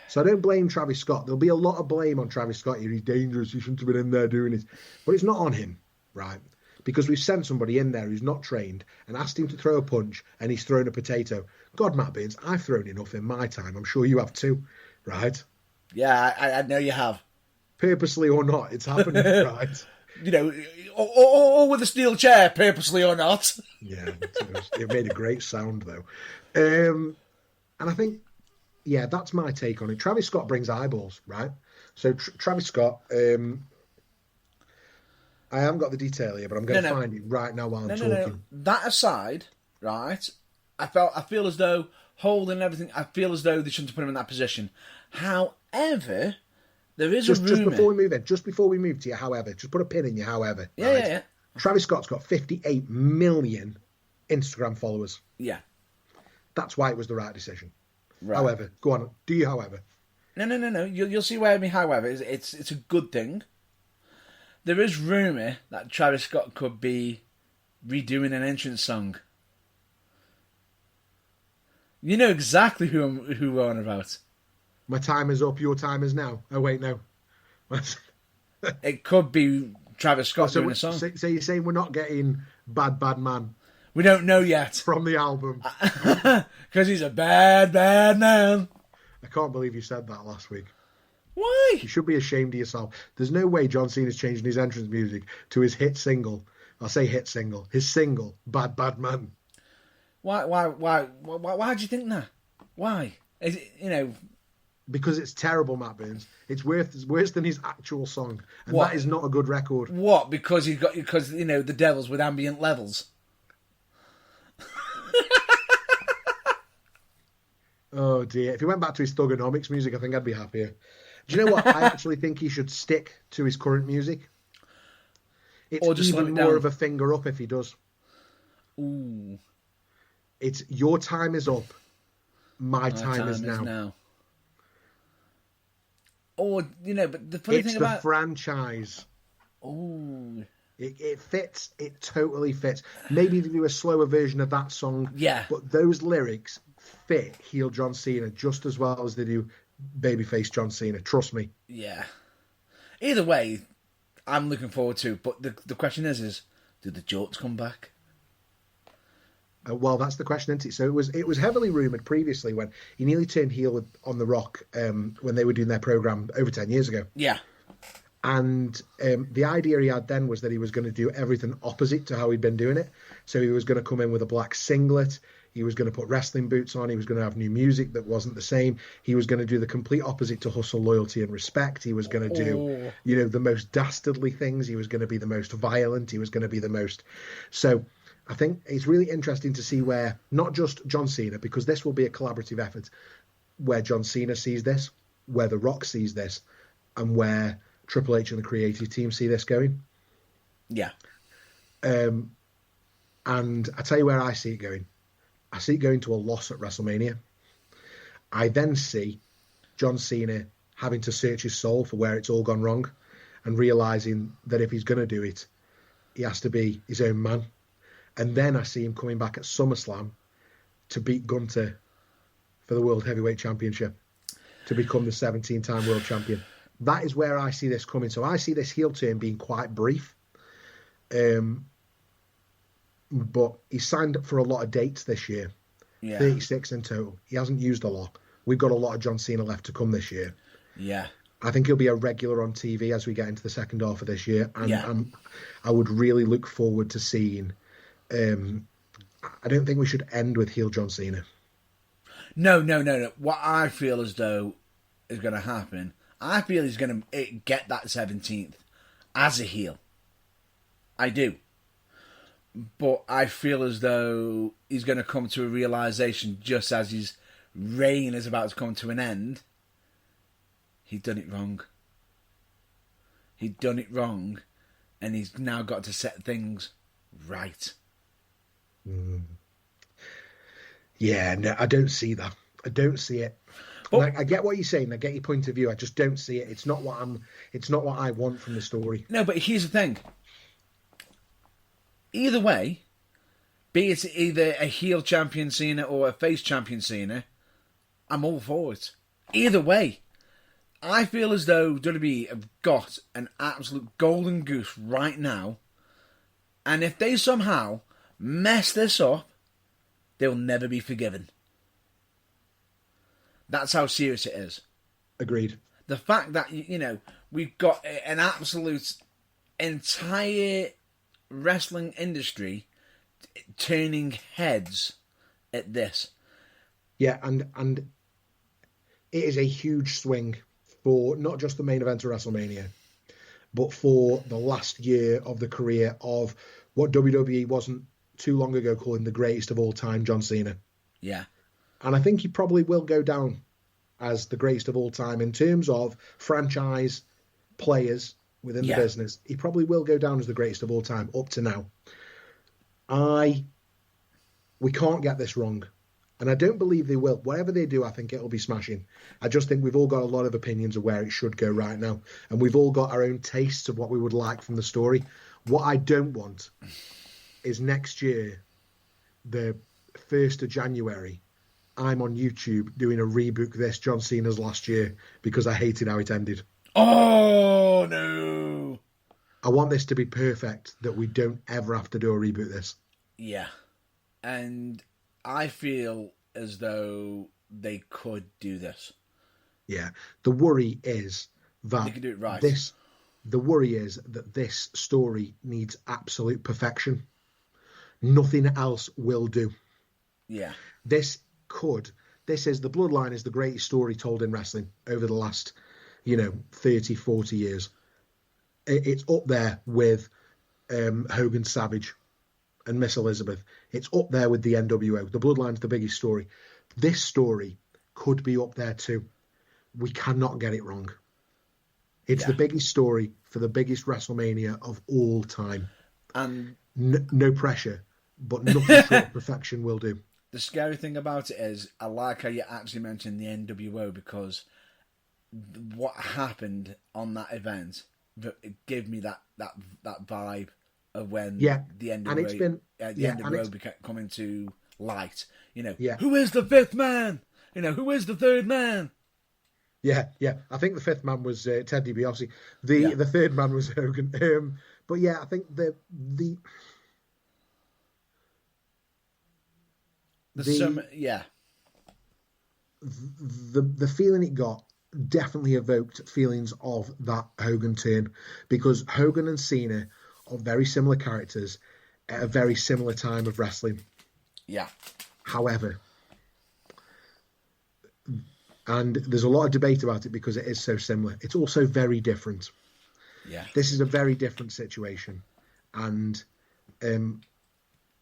So I don't blame Travis Scott. There'll be a lot of blame on Travis Scott here. He's dangerous. He shouldn't have been in there doing it. But it's not on him, right? Because we've sent somebody in there who's not trained and asked him to throw a punch and he's thrown a potato. God, Matt Baines, I've thrown enough in my time. I'm sure you have too, right? Yeah, I know you have. Purposely or not, it's happened, right? Or with a steel chair, purposely or not. Yeah, it made a great sound though. And I think, yeah, that's my take on it. Travis Scott brings eyeballs, right? So Travis Scott, I haven't got the detail here, but I'm going to find it right now while I'm talking. No. That aside, right, I feel as though holding everything, I feel as though they shouldn't have put him in that position. However, there is a rumour. Just before we move to your however, just put a pin in your however. Yeah, right? yeah. Travis Scott's got 58 million Instagram followers. Yeah. That's why it was the right decision. Right. However, go on, do you however? No. You'll see where however is. It's a good thing. There is rumour that Travis Scott could be redoing an entrance song. You know exactly who we're on about. My time is up, your time is now. Oh, wait, no. It could be Travis Scott doing a song. So you're saying we're not getting Bad Man? We don't know yet. From the album. Because he's a bad man. I can't believe you said that last week. Why? You should be ashamed of yourself. There's no way John Cena's changing his entrance music to his hit single. I'll say hit single. His single, Bad Man. Why do you think that? Why? Is it, Because it's terrible, Matt Burns. It's worse than his actual song. And that is not a good record. What? Because the Devils with ambient levels. Oh dear. If he went back to his Thugonomics music, I think I'd be happier. Do you know what? I actually think he should stick to his current music. It's even more of a finger up if he does. Ooh. It's your time is up. My time is now. Or, but the funny thing about... It's the franchise. Ooh. It fits. It totally fits. Maybe they do a slower version of that song. Yeah. But those lyrics fit heel John Cena just as well as they do babyface John Cena. Trust me. Yeah. Either way, I'm looking forward to. But the question is do the jorts come back? Well, that's the question, isn't it? So it was heavily rumoured previously when he nearly turned heel on The Rock when they were doing their programme over 10 years ago. Yeah. And the idea he had then was that he was going to do everything opposite to how he'd been doing it. So he was going to come in with a black singlet. He was going to put wrestling boots on. He was going to have new music that wasn't the same. He was going to do the complete opposite to hustle, loyalty, and respect. He was going to do, the most dastardly things. He was going to be the most violent. He was going to be the most... So I think it's really interesting to see where, not just John Cena, because this will be a collaborative effort, where John Cena sees this, where The Rock sees this, and where Triple H and the creative team see this going. Yeah. And I tell you where I see it going. I see it going to a loss at WrestleMania. I then see John Cena having to search his soul for where it's all gone wrong and realising that if he's going to do it, he has to be his own man. And then I see him coming back at SummerSlam to beat Gunther for the World Heavyweight Championship, to become the 17-time world champion. That is where I see this coming. So I see this heel turn being quite brief. But he signed up for a lot of dates this year, 36 in total. He hasn't used a lot. We've got a lot of John Cena left to come this year. Yeah. I think he'll be a regular on TV as we get into the second half of this year. And I would really look forward to seeing... I don't think we should end with heel John Cena. No. What I feel as though is going to happen, I feel he's going to get that 17th as a heel. I do. But I feel as though he's going to come to a realisation just as his reign is about to come to an end. He'd done it wrong. And he's now got to set things right. Yeah, no, I don't see that. I don't see it. But, I get what you're saying. I get your point of view. I just don't see it. It's not what I want from the story. No, but here's the thing. Either way, be it either a heel champion Cena or a face champion Cena, I'm all for it. Either way, I feel as though WWE have got an absolute golden goose right now, and if they somehow mess this up, they'll never be forgiven. That's how serious it is. Agreed. The fact that, we've got an absolute entire wrestling industry turning heads at this. Yeah, and it is a huge swing for not just the main event of WrestleMania, but for the last year of the career of what WWE wasn't too long ago calling the greatest of all time, John Cena. Yeah. And I think he probably will go down as the greatest of all time in terms of franchise players within the business. He probably will go down as the greatest of all time up to now. We can't get this wrong. And I don't believe they will. Whatever they do, I think it'll be smashing. I just think we've all got a lot of opinions of where it should go right now. And we've all got our own tastes of what we would like from the story. What I don't want is next year, the 1st of January, I'm on YouTube doing a reboot this John Cena's last year because I hated how it ended. Oh, no. I want this to be perfect, that we don't ever have to do a reboot this. Yeah. And I feel as though they could do this. Yeah. The worry is that they could do it right. The worry is that this story needs absolute perfection. Nothing else will do. Yeah. The Bloodline is the greatest story told in wrestling over the last, 30, 40 years. It's up there with Hogan Savage and Miss Elizabeth. It's up there with the NWO. The Bloodline's the biggest story. This story could be up there too. We cannot get it wrong. It's the biggest story for the biggest WrestleMania of all time. And no pressure, but nothing short of perfection will do. The scary thing about it is, I like how you actually mentioned the NWO, because what happened on that event, it gave me that vibe of when the NWO became coming to light. Who is the fifth man? Who is the third man? Yeah, yeah. I think the fifth man was Ted DiBiase. The third man was Hogan. But yeah, I think the feeling it got definitely evoked feelings of that Hogan turn, because Hogan and Cena are very similar characters at a very similar time of wrestling. Yeah. However, and there's a lot of debate about it because it is so similar, it's also very different. Yeah. This is a very different situation. And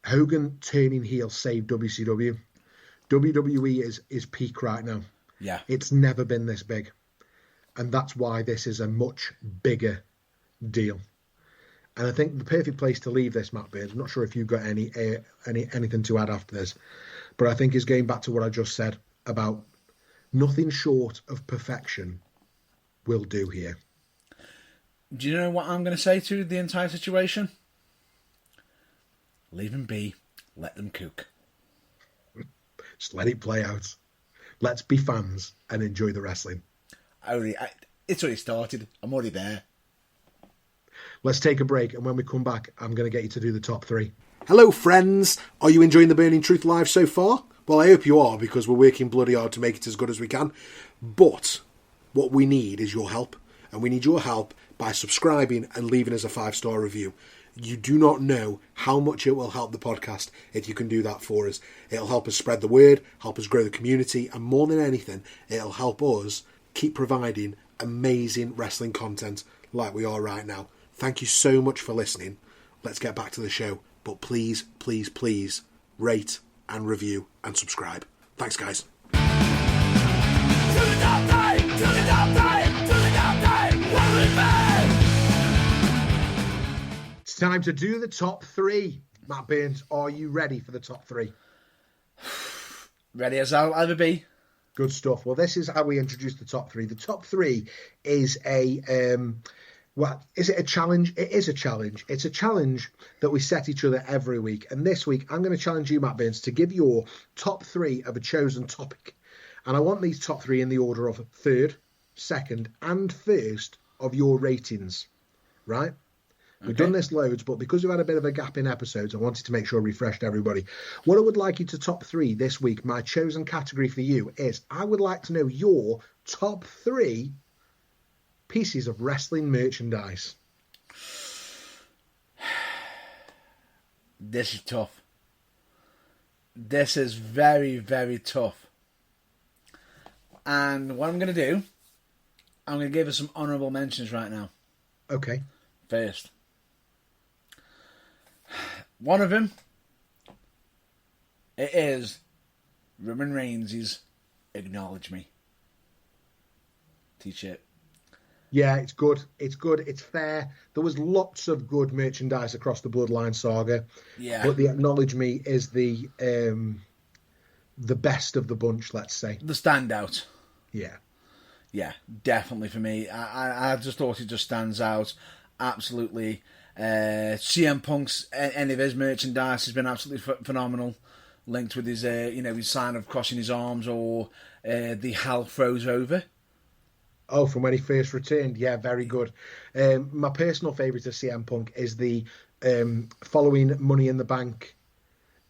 Hogan turning heel saved WCW. WWE is peak right now. Yeah. It's never been this big. And that's why this is a much bigger deal. And I think the perfect place to leave this, Matt Beard, I'm not sure if you've got anything to add after this, but I think is going back to what I just said about nothing short of perfection will do here. Do you know what I'm going to say to the entire situation? Leave them be. Let them cook. Just let it play out. Let's be fans and enjoy the wrestling. It's already started. I'm already there. Let's take a break, and when we come back, I'm going to get you to do the top three. Hello, friends. Are you enjoying the Burning Truth Live so far? Well, I hope you are, because we're working bloody hard to make it as good as we can. But what we need is your help, and we need your help by subscribing and leaving us a 5-star review. You do not know how much it will help the podcast if you can do that for us. It'll help us spread the word, help us grow the community, and more than anything, it'll help us keep providing amazing wrestling content like we are right now. Thank you so much for listening. Let's get back to the show. But please, please, please rate and review and subscribe. Thanks, guys. To the top time, to the top time, to the top time, what will it be? It's time to do the top three. Matt Burns, are you ready for the top three? Ready as I'll ever be. Good stuff. Well, this is how we introduce the top three. The top three is is it a challenge? It is a challenge. It's a challenge that we set each other every week. And this week, I'm going to challenge you, Matt Burns, to give your top three of a chosen topic. And I want these top three in the order of third, second, and first of your ratings. Right? We've done this loads, but because we've had a bit of a gap in episodes, I wanted to make sure I refreshed everybody. What I would like you to top three this week, my chosen category for you is, I would like to know your top three pieces of wrestling merchandise. This is tough. This is very, very tough. And what I'm going to do, I'm going to give us some honourable mentions right now. Okay. First. One of them, it is Roman Reigns' Acknowledge Me t-shirt. Yeah, it's good. It's good. It's fair. There was lots of good merchandise across the Bloodline saga. Yeah. But the Acknowledge Me is the best of the bunch, let's say. The standout. Yeah. Yeah, definitely for me. I just thought it just stands out. Absolutely. CM Punk's, any of his merchandise has been absolutely phenomenal. Linked with his, his sign of crossing his arms, or the Hal throws over. Oh, from when he first returned. Yeah, very good. My personal favourite of CM Punk is the following Money in the Bank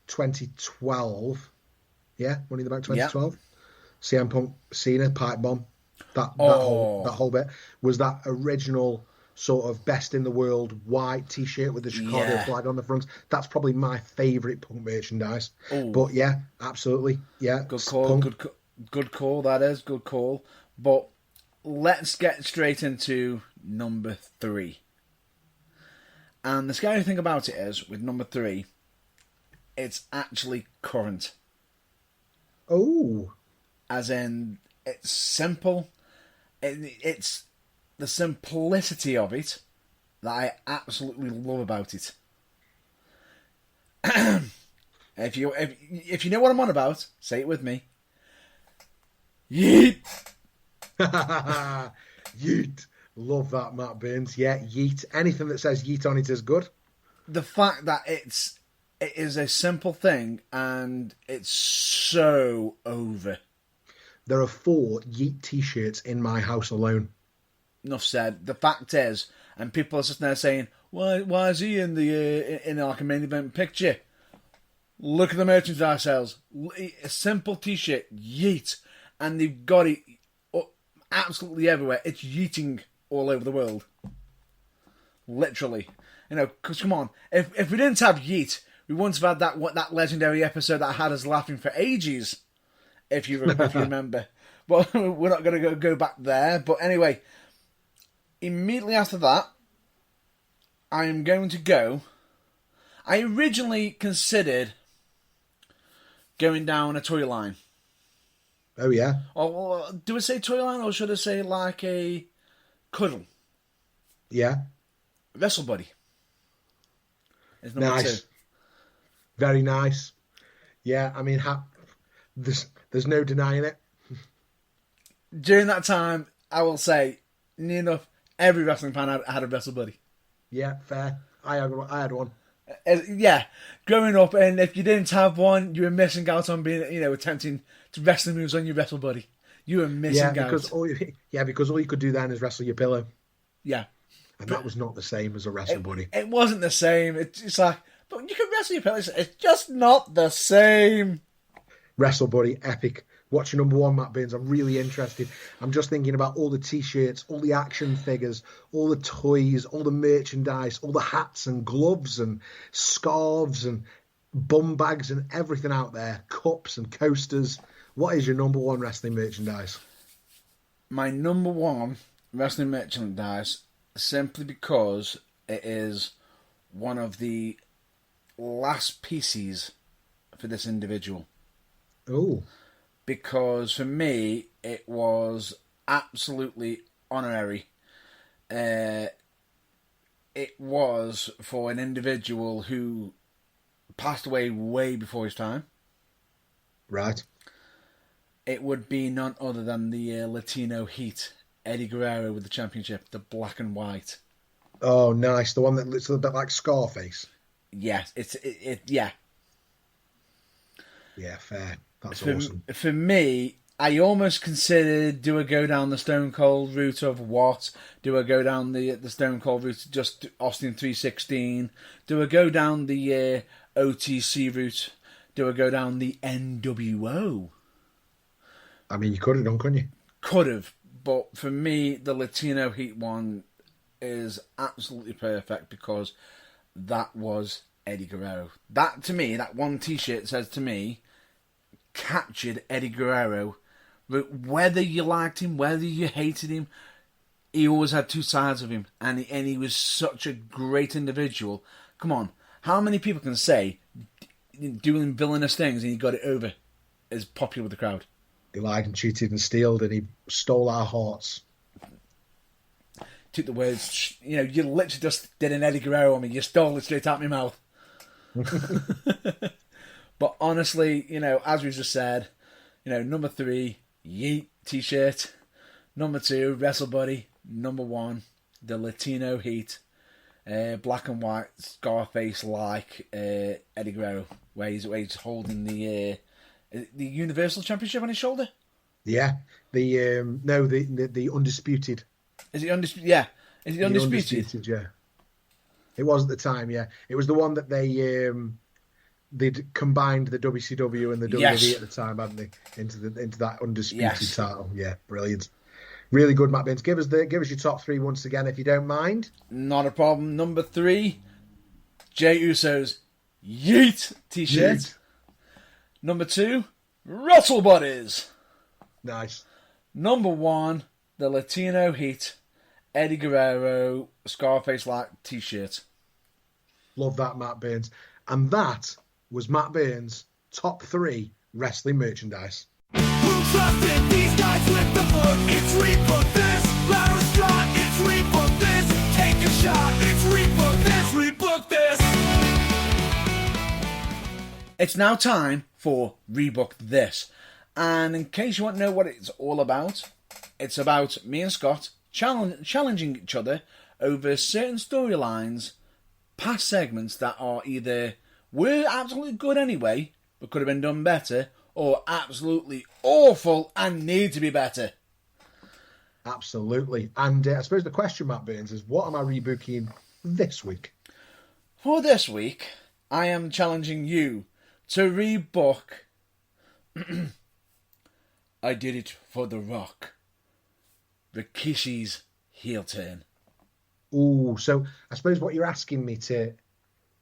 2012. Yeah, Money in the Bank 2012. Yep. CM Punk, Cena, pipe bomb. That whole bit was that original sort of best in the world white t-shirt with the Chicago flag on the front. That's probably my favourite Punk merchandise. Ooh. But yeah, absolutely. Yeah. Good call. Good call, that is. Good call. But let's get straight into number three. And the scary thing about it is, with number three, it's actually current. Oh. As in, it's simple. It's the simplicity of it that I absolutely love about it. If you know what I'm on about, say it with me. Yeet. Yeet. Love that, Matt Burns. Yeah, yeet. Anything that says yeet on it is good. The fact that it is a simple thing and it's so over. There are 4 Yeet t-shirts in my house alone. Enough said. The fact is, and people are sitting there saying, why is he in the in like a main event picture? Look at the merchandise sales. A simple t-shirt, Yeet, and they've got it absolutely everywhere. It's yeeting all over the world. Literally. Because come on, if we didn't have Yeet, we wouldn't have had that legendary episode that had us laughing for ages, if you remember. But we're not going to go back there. But anyway, immediately after that, I am going to go. I originally considered going down a toy line. Oh, yeah? Or do I say toy line, or should I say like a cuddle? Yeah. Wrestle Buddy is number Nice. 2. Very nice. Yeah, I mean, there's no denying it. During that time, I will say, near enough, every wrestling fan had a Wrestle Buddy. Yeah, fair. I had one. Yeah, growing up, and if you didn't have one, you were missing out on being, attempting to wrestling moves on your Wrestle Buddy. You were missing out. Because all you could do then is wrestle your pillow. Yeah. And that was not the same as a Wrestle Buddy. It wasn't the same. It's like, but you can wrestle your pillow. It's just not the same. Wrestle Buddy, epic. What's your number 1, Matt Burns? I'm really interested. I'm just thinking about all the t-shirts, all the action figures, all the toys, all the merchandise, all the hats and gloves and scarves and bum bags and everything out there, cups and coasters. What is your number 1 wrestling merchandise? My number 1 wrestling merchandise, simply because it is one of the last pieces for this individual. Oh. Because for me, it was absolutely honorary. It was for an individual who passed away way before his time. Right. It would be none other than the Latino Heat, Eddie Guerrero with the championship, the black and white. Oh, nice. The one that looks a little bit like Scarface. Yes, yeah. Yeah, fair. That's awesome. For me, I almost considered, do I go down the Stone Cold route of what? Do I go down the Stone Cold route, just Austin 316? Do I go down the OTC route? Do I go down the NWO? I mean, you could have done, couldn't you? Could have, but for me, the Latino Heat one is absolutely perfect because that was Eddie Guerrero. That, to me, that one t-shirt says to me, captured Eddie Guerrero. Whether you liked him, whether you hated him, he always had 2 sides of him, and he was such a great individual. Come on, how many people can say doing villainous things and he got it over is popular with the crowd? He lied and cheated and stealed, and he stole our hearts. Took the words, you literally just did an Eddie Guerrero on me. You stole it straight out my mouth. But honestly, as we just said, number 3, Yeet t-shirt. Number 2, Wrestle Buddy. Number 1, the Latino Heat. Black and white, Scarface like Eddie Guerrero, where he's holding the Universal Championship on his shoulder. Yeah, the undisputed. Is it undisputed? Yeah, is it undisputed? Yeah, it was at the time. Yeah, it was the one that they'd combined the WCW and the WWE at the time, hadn't they? Into that undisputed title. Yeah, brilliant. Really good, Matt Binns. Give us your top 3 once again, if you don't mind. Not a problem. Number 3, Jey Uso's Yeet t-shirt. Yeet. Number 2, Wrestle Buddies. Nice. Number 1, the Latino Heat, Eddie Guerrero, Scarface-like t-shirt. Love that, Matt Burns. And that was Matt Burns' top 3 wrestling merchandise. Who trusted these guys with the book? It's rebook this. Larry Scott, it's rebook this. Take a shot, it's rebook this. Rebook this. It's now time for Rebook This. And in case you want to know what it's all about, it's about me and Scott challenging each other over certain storylines, past segments that are either were absolutely good anyway, but could have been done better, or absolutely awful and need to be better. Absolutely. And I suppose the question, Matt Burns, is what am I rebooking this week? For this week, I am challenging you to rebook I Did It for The Rock, Rikishi's heel turn. Ooh, so I suppose what you're asking me to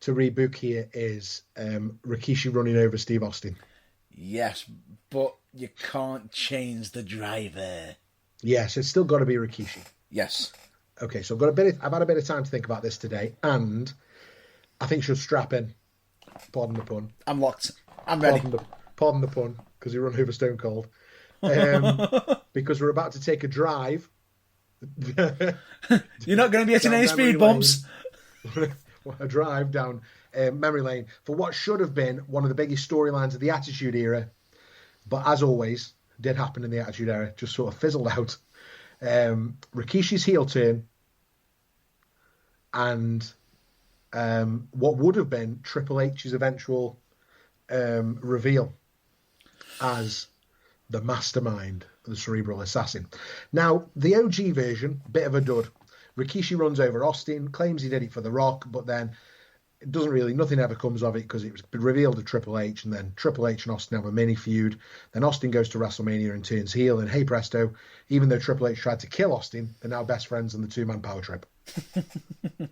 rebook here is Rikishi running over Steve Austin. Yes, but you can't change the driver. Yes, it's still got to be Rikishi. Yes. Okay, so I've had a bit of time to think about this today, and I think she'll strap in. Pardon the pun. I'm locked. I'm ready. Pardon the pun, because he run over Stone Cold. Because we're about to take a drive. You're not going to be hitting any speed bumps. A drive down memory lane for what should have been one of the biggest storylines of the Attitude Era, but as always, did happen in the Attitude Era, just sort of fizzled out. Rikishi's heel turn and what would have been Triple H's eventual reveal as the mastermind of the Cerebral Assassin. Now, the OG version, bit of a dud. Rikishi runs over Austin, claims he did it for The Rock, but then it doesn't really, nothing ever comes of it because it was revealed to Triple H, and then Triple H and Austin have a mini feud. Then Austin goes to WrestleMania and turns heel, and hey presto, even though Triple H tried to kill Austin, they're now best friends on the two-man power trip.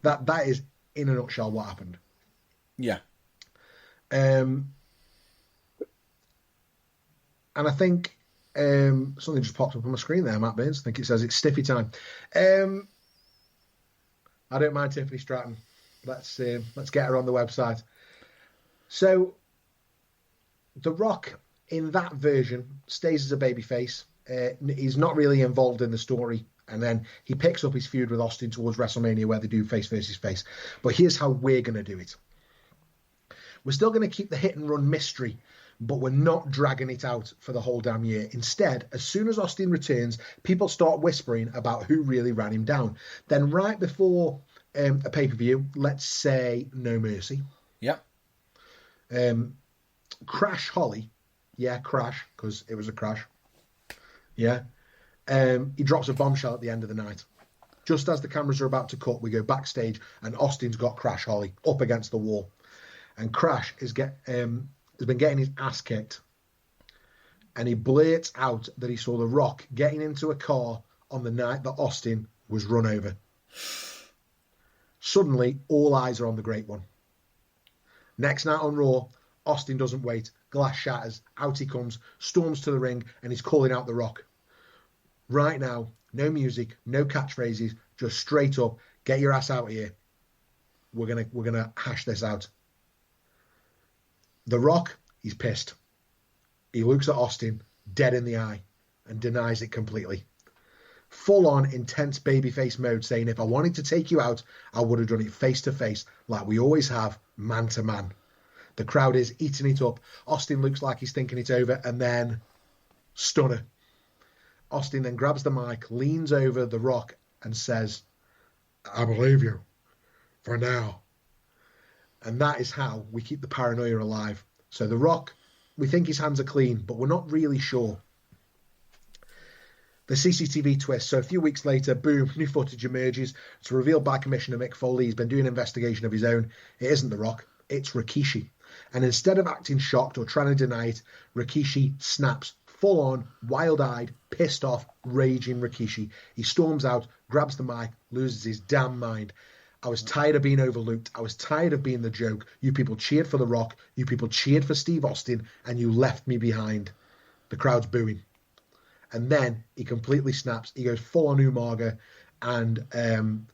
That is, in a nutshell, what happened. Yeah. And I think something just popped up on my screen there, Matt Burns. I think it says it's Stiffy time. I don't mind Tiffany Stratton. Let's get her on the website. So, The Rock in that version stays as a babyface. He's not really involved in the story, and then he picks up his feud with Austin towards WrestleMania, where they do face versus face. But here's how we're going to do it. We're still going to keep the hit and run mystery, but we're not dragging it out for the whole damn year. Instead, as soon as Austin returns, people start whispering about who really ran him down. Then right before a pay-per-view, let's say No Mercy. Yep. Crash Holly. Yeah, Crash, because it was a crash. Yeah. He drops a bombshell at the end of the night. Just as the cameras are about to cut, we go backstage, and Austin's got Crash Holly up against the wall. And Crash has been getting his ass kicked. And he blurts out that he saw The Rock getting into a car on the night that Austin was run over. Suddenly, all eyes are on the Great One. Next night on Raw, Austin doesn't wait. Glass shatters. Out he comes, storms to the ring, and he's calling out The Rock. Right now, no music, no catchphrases, just straight up, get your ass out of here. We're gonna hash this out. The Rock, he's pissed. He looks at Austin dead in the eye and denies it completely. Full-on intense babyface mode, saying if I wanted to take you out, I would have done it face-to-face like we always have, man-to-man. The crowd is eating it up. Austin looks like he's thinking it over, and then stunner. Austin then grabs the mic, leans over The Rock and says, I believe you. For now. And that is how we keep the paranoia alive. So The Rock, we think his hands are clean, but we're not really sure. The CCTV twist. So a few weeks later, boom, new footage emerges. It's revealed by Commissioner Mick Foley. He's been doing an investigation of his own. It isn't The Rock. It's Rikishi. And instead of acting shocked or trying to deny it, Rikishi snaps. Full-on, wild-eyed, pissed off, raging Rikishi. He storms out, grabs the mic, loses his damn mind. I was tired of being overlooked. I was tired of being the joke. You people cheered for The Rock. You people cheered for Steve Austin, and you left me behind. The crowd's booing. And then he completely snaps. He goes full-on Umaga and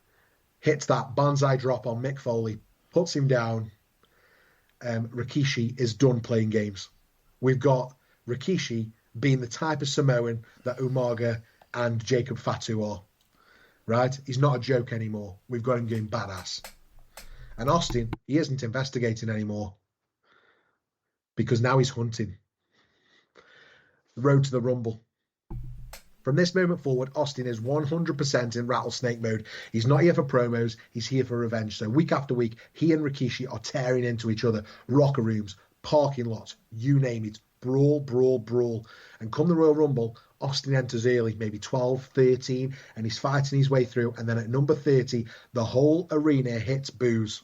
hits that banzai drop on Mick Foley, puts him down. Rikishi is done playing games. We've got Rikishi being the type of Samoan that Umaga and Jacob Fatu are. Right? He's not a joke anymore. We've got him going badass. And Austin, he isn't investigating anymore. Because now he's hunting. The road to the Rumble. From this moment forward, Austin is 100% in rattlesnake mode. He's not here for promos. He's here for revenge. So week after week, he and Rikishi are tearing into each other. Locker rooms, parking lots, you name it. Brawl, brawl, brawl. And come the Royal Rumble, Austin enters early, maybe 12, 13, and he's fighting his way through. And then at number 30, the whole arena hits boos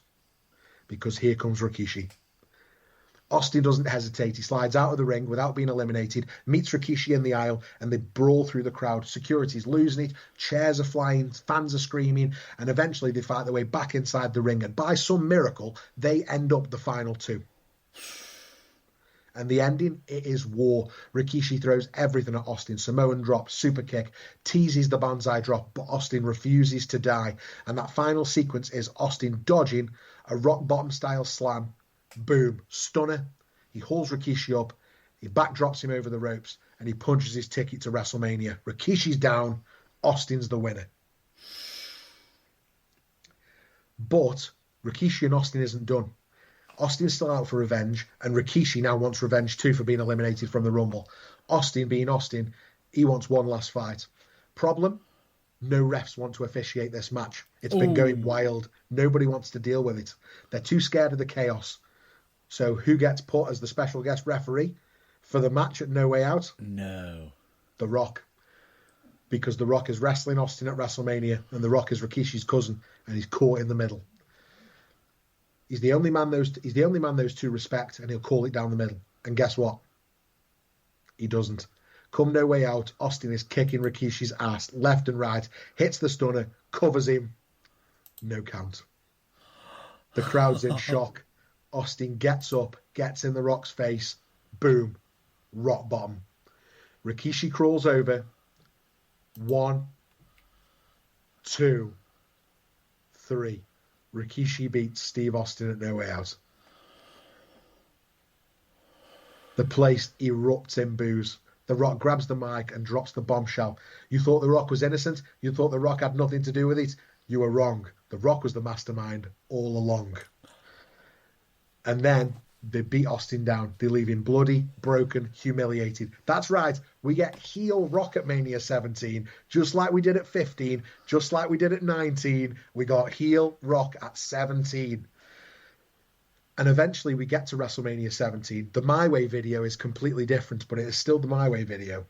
because here comes Rikishi. Austin doesn't hesitate. He slides out of the ring without being eliminated, meets Rikishi in the aisle, and they brawl through the crowd. Security's losing it, chairs are flying, fans are screaming, and eventually they fight their way back inside the ring. And by some miracle, they end up the final two. And the ending, it is war. Rikishi throws everything at Austin. Samoan drop, super kick, teases the banzai drop, but Austin refuses to die. And that final sequence is Austin dodging a rock bottom style slam. Boom, stunner. He hauls Rikishi up, he backdrops him over the ropes, and he punches his ticket to WrestleMania. Rikishi's down, Austin's the winner. But Rikishi and Austin isn't done. Austin's still out for revenge, and Rikishi now wants revenge too for being eliminated from the Rumble. Austin, being Austin, he wants one last fight. Problem? No refs want to officiate this match. It's been going wild. Nobody wants to deal with it. They're too scared of the chaos. So who gets put as the special guest referee for the match at No Way Out? No. The Rock. Because The Rock is wrestling Austin at WrestleMania, and The Rock is Rikishi's cousin, and he's caught in the middle. He's the only man those two respect, and he'll call it down the middle. And guess what? He doesn't. Come No Way Out, Austin is kicking Rikishi's ass left and right, hits the stunner, covers him. No count. The crowd's in shock. Austin gets up, gets in The Rock's face. Boom. Rock bottom. Rikishi crawls over. 1, 2, 3. Rikishi beats Steve Austin at No Way Out. The place erupts in boos. The Rock grabs the mic and drops the bombshell. You thought The Rock was innocent? You thought The Rock had nothing to do with it? You were wrong. The Rock was the mastermind all along. And then they beat Austin down. They leave him bloody, broken, humiliated. That's right. We get heel Rock at Mania 17, just like we did at 15, just like we did at 19. We got heel Rock at 17. And eventually we get to WrestleMania 17. The My Way video is completely different, but it is still the My Way video.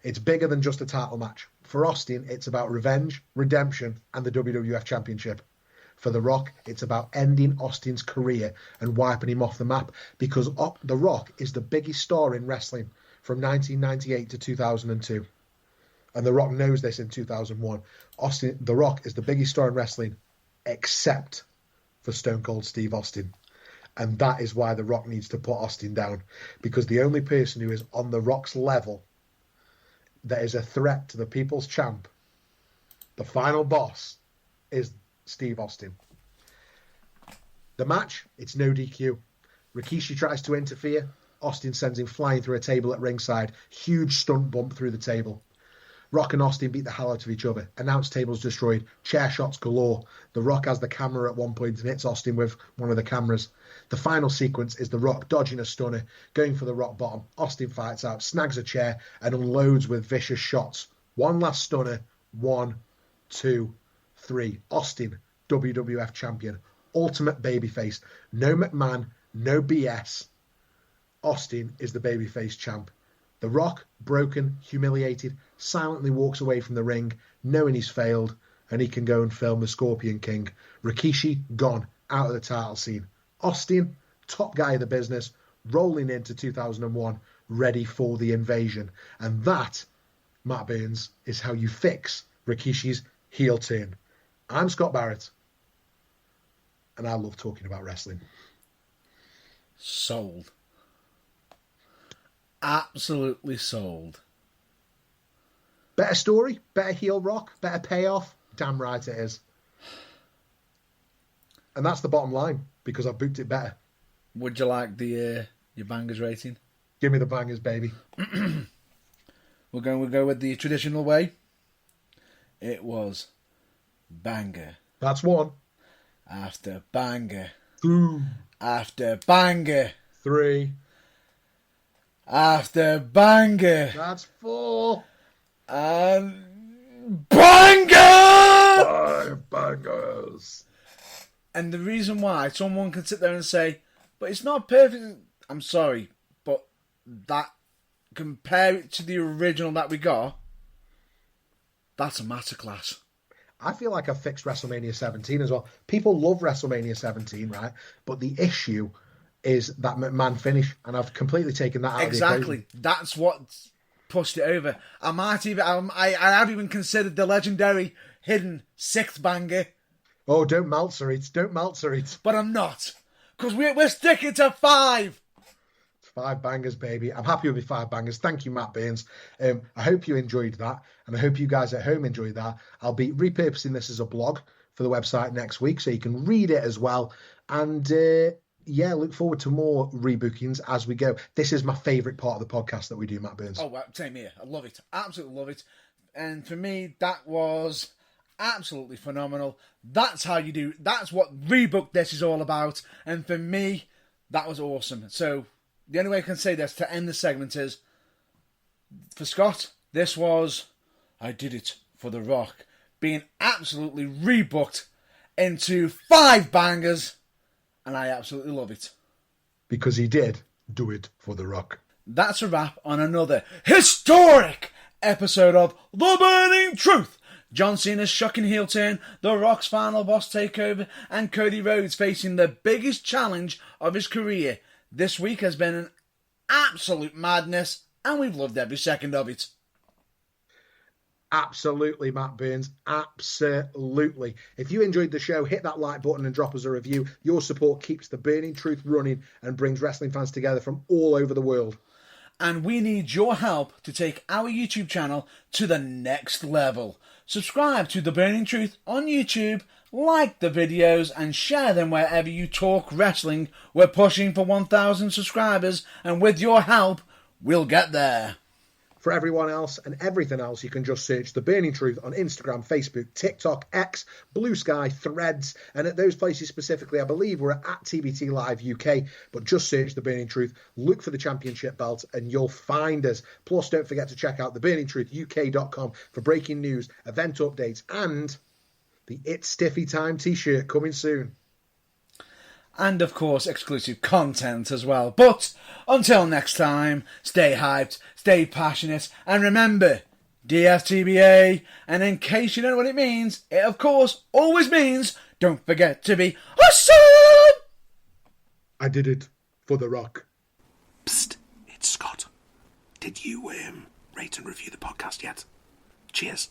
It's bigger than just a title match. For Austin, it's about revenge, redemption, and the WWF Championship. For The Rock, it's about ending Austin's career and wiping him off the map, because The Rock is the biggest star in wrestling from 1998 to 2002. And The Rock knows this in 2001. The Rock is the biggest star in wrestling, except for Stone Cold Steve Austin. And that is why The Rock needs to put Austin down, because the only person who is on The Rock's level that is a threat to the people's champ, the final boss, is Steve Austin. The match, it's no DQ. Rikishi tries to interfere. Austin sends him flying through a table at ringside. Huge stunt bump through the table. Rock and Austin beat the hell out of each other. Announce tables destroyed. Chair shots galore. The Rock has the camera at one point and hits Austin with one of the cameras. The final sequence is The Rock dodging a stunner, going for the rock bottom. Austin fights out, snags a chair, and unloads with vicious shots. One last stunner. 1, 2, 3. Austin, WWF champion. Ultimate babyface. No McMahon, no BS. Austin is the babyface champ. The Rock, broken, humiliated, silently walks away from the ring, knowing he's failed, and he can go and film the Scorpion King. Rikishi, gone, out of the title scene. Austin, top guy of the business, rolling into 2001, ready for the invasion. And that, Matt Burns, is how you fix Rikishi's heel turn. I'm Scott Barrett, and I love talking about wrestling. Sold. Absolutely sold. Better story, better heel Rock, better payoff. Damn right it is. And that's the bottom line, because I booked it better. Would you like your bangers rating? Give me the bangers, baby. We'll go with the traditional way. It was banger. That's 1. After banger. 2. After banger. 3. After banger. That's 4. And banger! 5 bangers. And the reason why someone can sit there and say, but it's not perfect. I'm sorry, but that compare it to the original that we got, that's a masterclass. I feel like I've fixed WrestleMania 17 as well. People love WrestleMania 17, right? But the issue is that McMahon finish, and I've completely taken that out of the equation. That's what pushed it over. I have even considered the legendary hidden sixth banger. Oh, don't Meltzer it. Don't Meltzer it. But I'm not. Because we're sticking to 5. 5 bangers, baby. I'm happy with 5 bangers. Thank you, Matt Burns. I hope you enjoyed that, and I hope you guys at home enjoyed that. I'll be repurposing this as a blog for the website next week, so you can read it as well. And look forward to more rebookings as we go. This is my favourite part of the podcast that we do, Matt Burns. Oh, well, same here. I love it. Absolutely love it. And for me, that was absolutely phenomenal. That's how you do. That's what Rebook This is all about. And for me, that was awesome. So the only way I can say this to end the segment is, for Scott, this was, I did it for The Rock, being absolutely rebooked into 5 bangers, and I absolutely love it. Because he did do it for The Rock. That's a wrap on another historic episode of The Burning Truth. John Cena's shocking heel turn, The Rock's final boss takeover, and Cody Rhodes facing the biggest challenge of his career. This week has been an absolute madness, and we've loved every second of it. Absolutely, Matt Burns. Absolutely. If you enjoyed the show, hit that like button and drop us a review. Your support keeps the Burning Truth running and brings wrestling fans together from all over the world. And we need your help to take our YouTube channel to the next level. Subscribe to The Burning Truth on YouTube, like the videos, and share them wherever you talk wrestling. We're pushing for 1,000 subscribers, and with your help, we'll get there. For everyone else and everything else, you can just search The Burning Truth on Instagram, Facebook, TikTok, X, Blue Sky, Threads, and at those places specifically, I believe we're at TBT Live UK, but just search The Burning Truth, look for the championship belt, and you'll find us. Plus, don't forget to check out theburningtruthuk.com for breaking news, event updates, and the It's Stiffy Time t-shirt coming soon. And, of course, exclusive content as well. But, until next time, stay hyped, stay passionate, and remember, DSTBA, and in case you don't know what it means, it, of course, always means, don't forget to be awesome! I did it for The Rock. Psst, it's Scott. Did you rate and review the podcast yet? Cheers.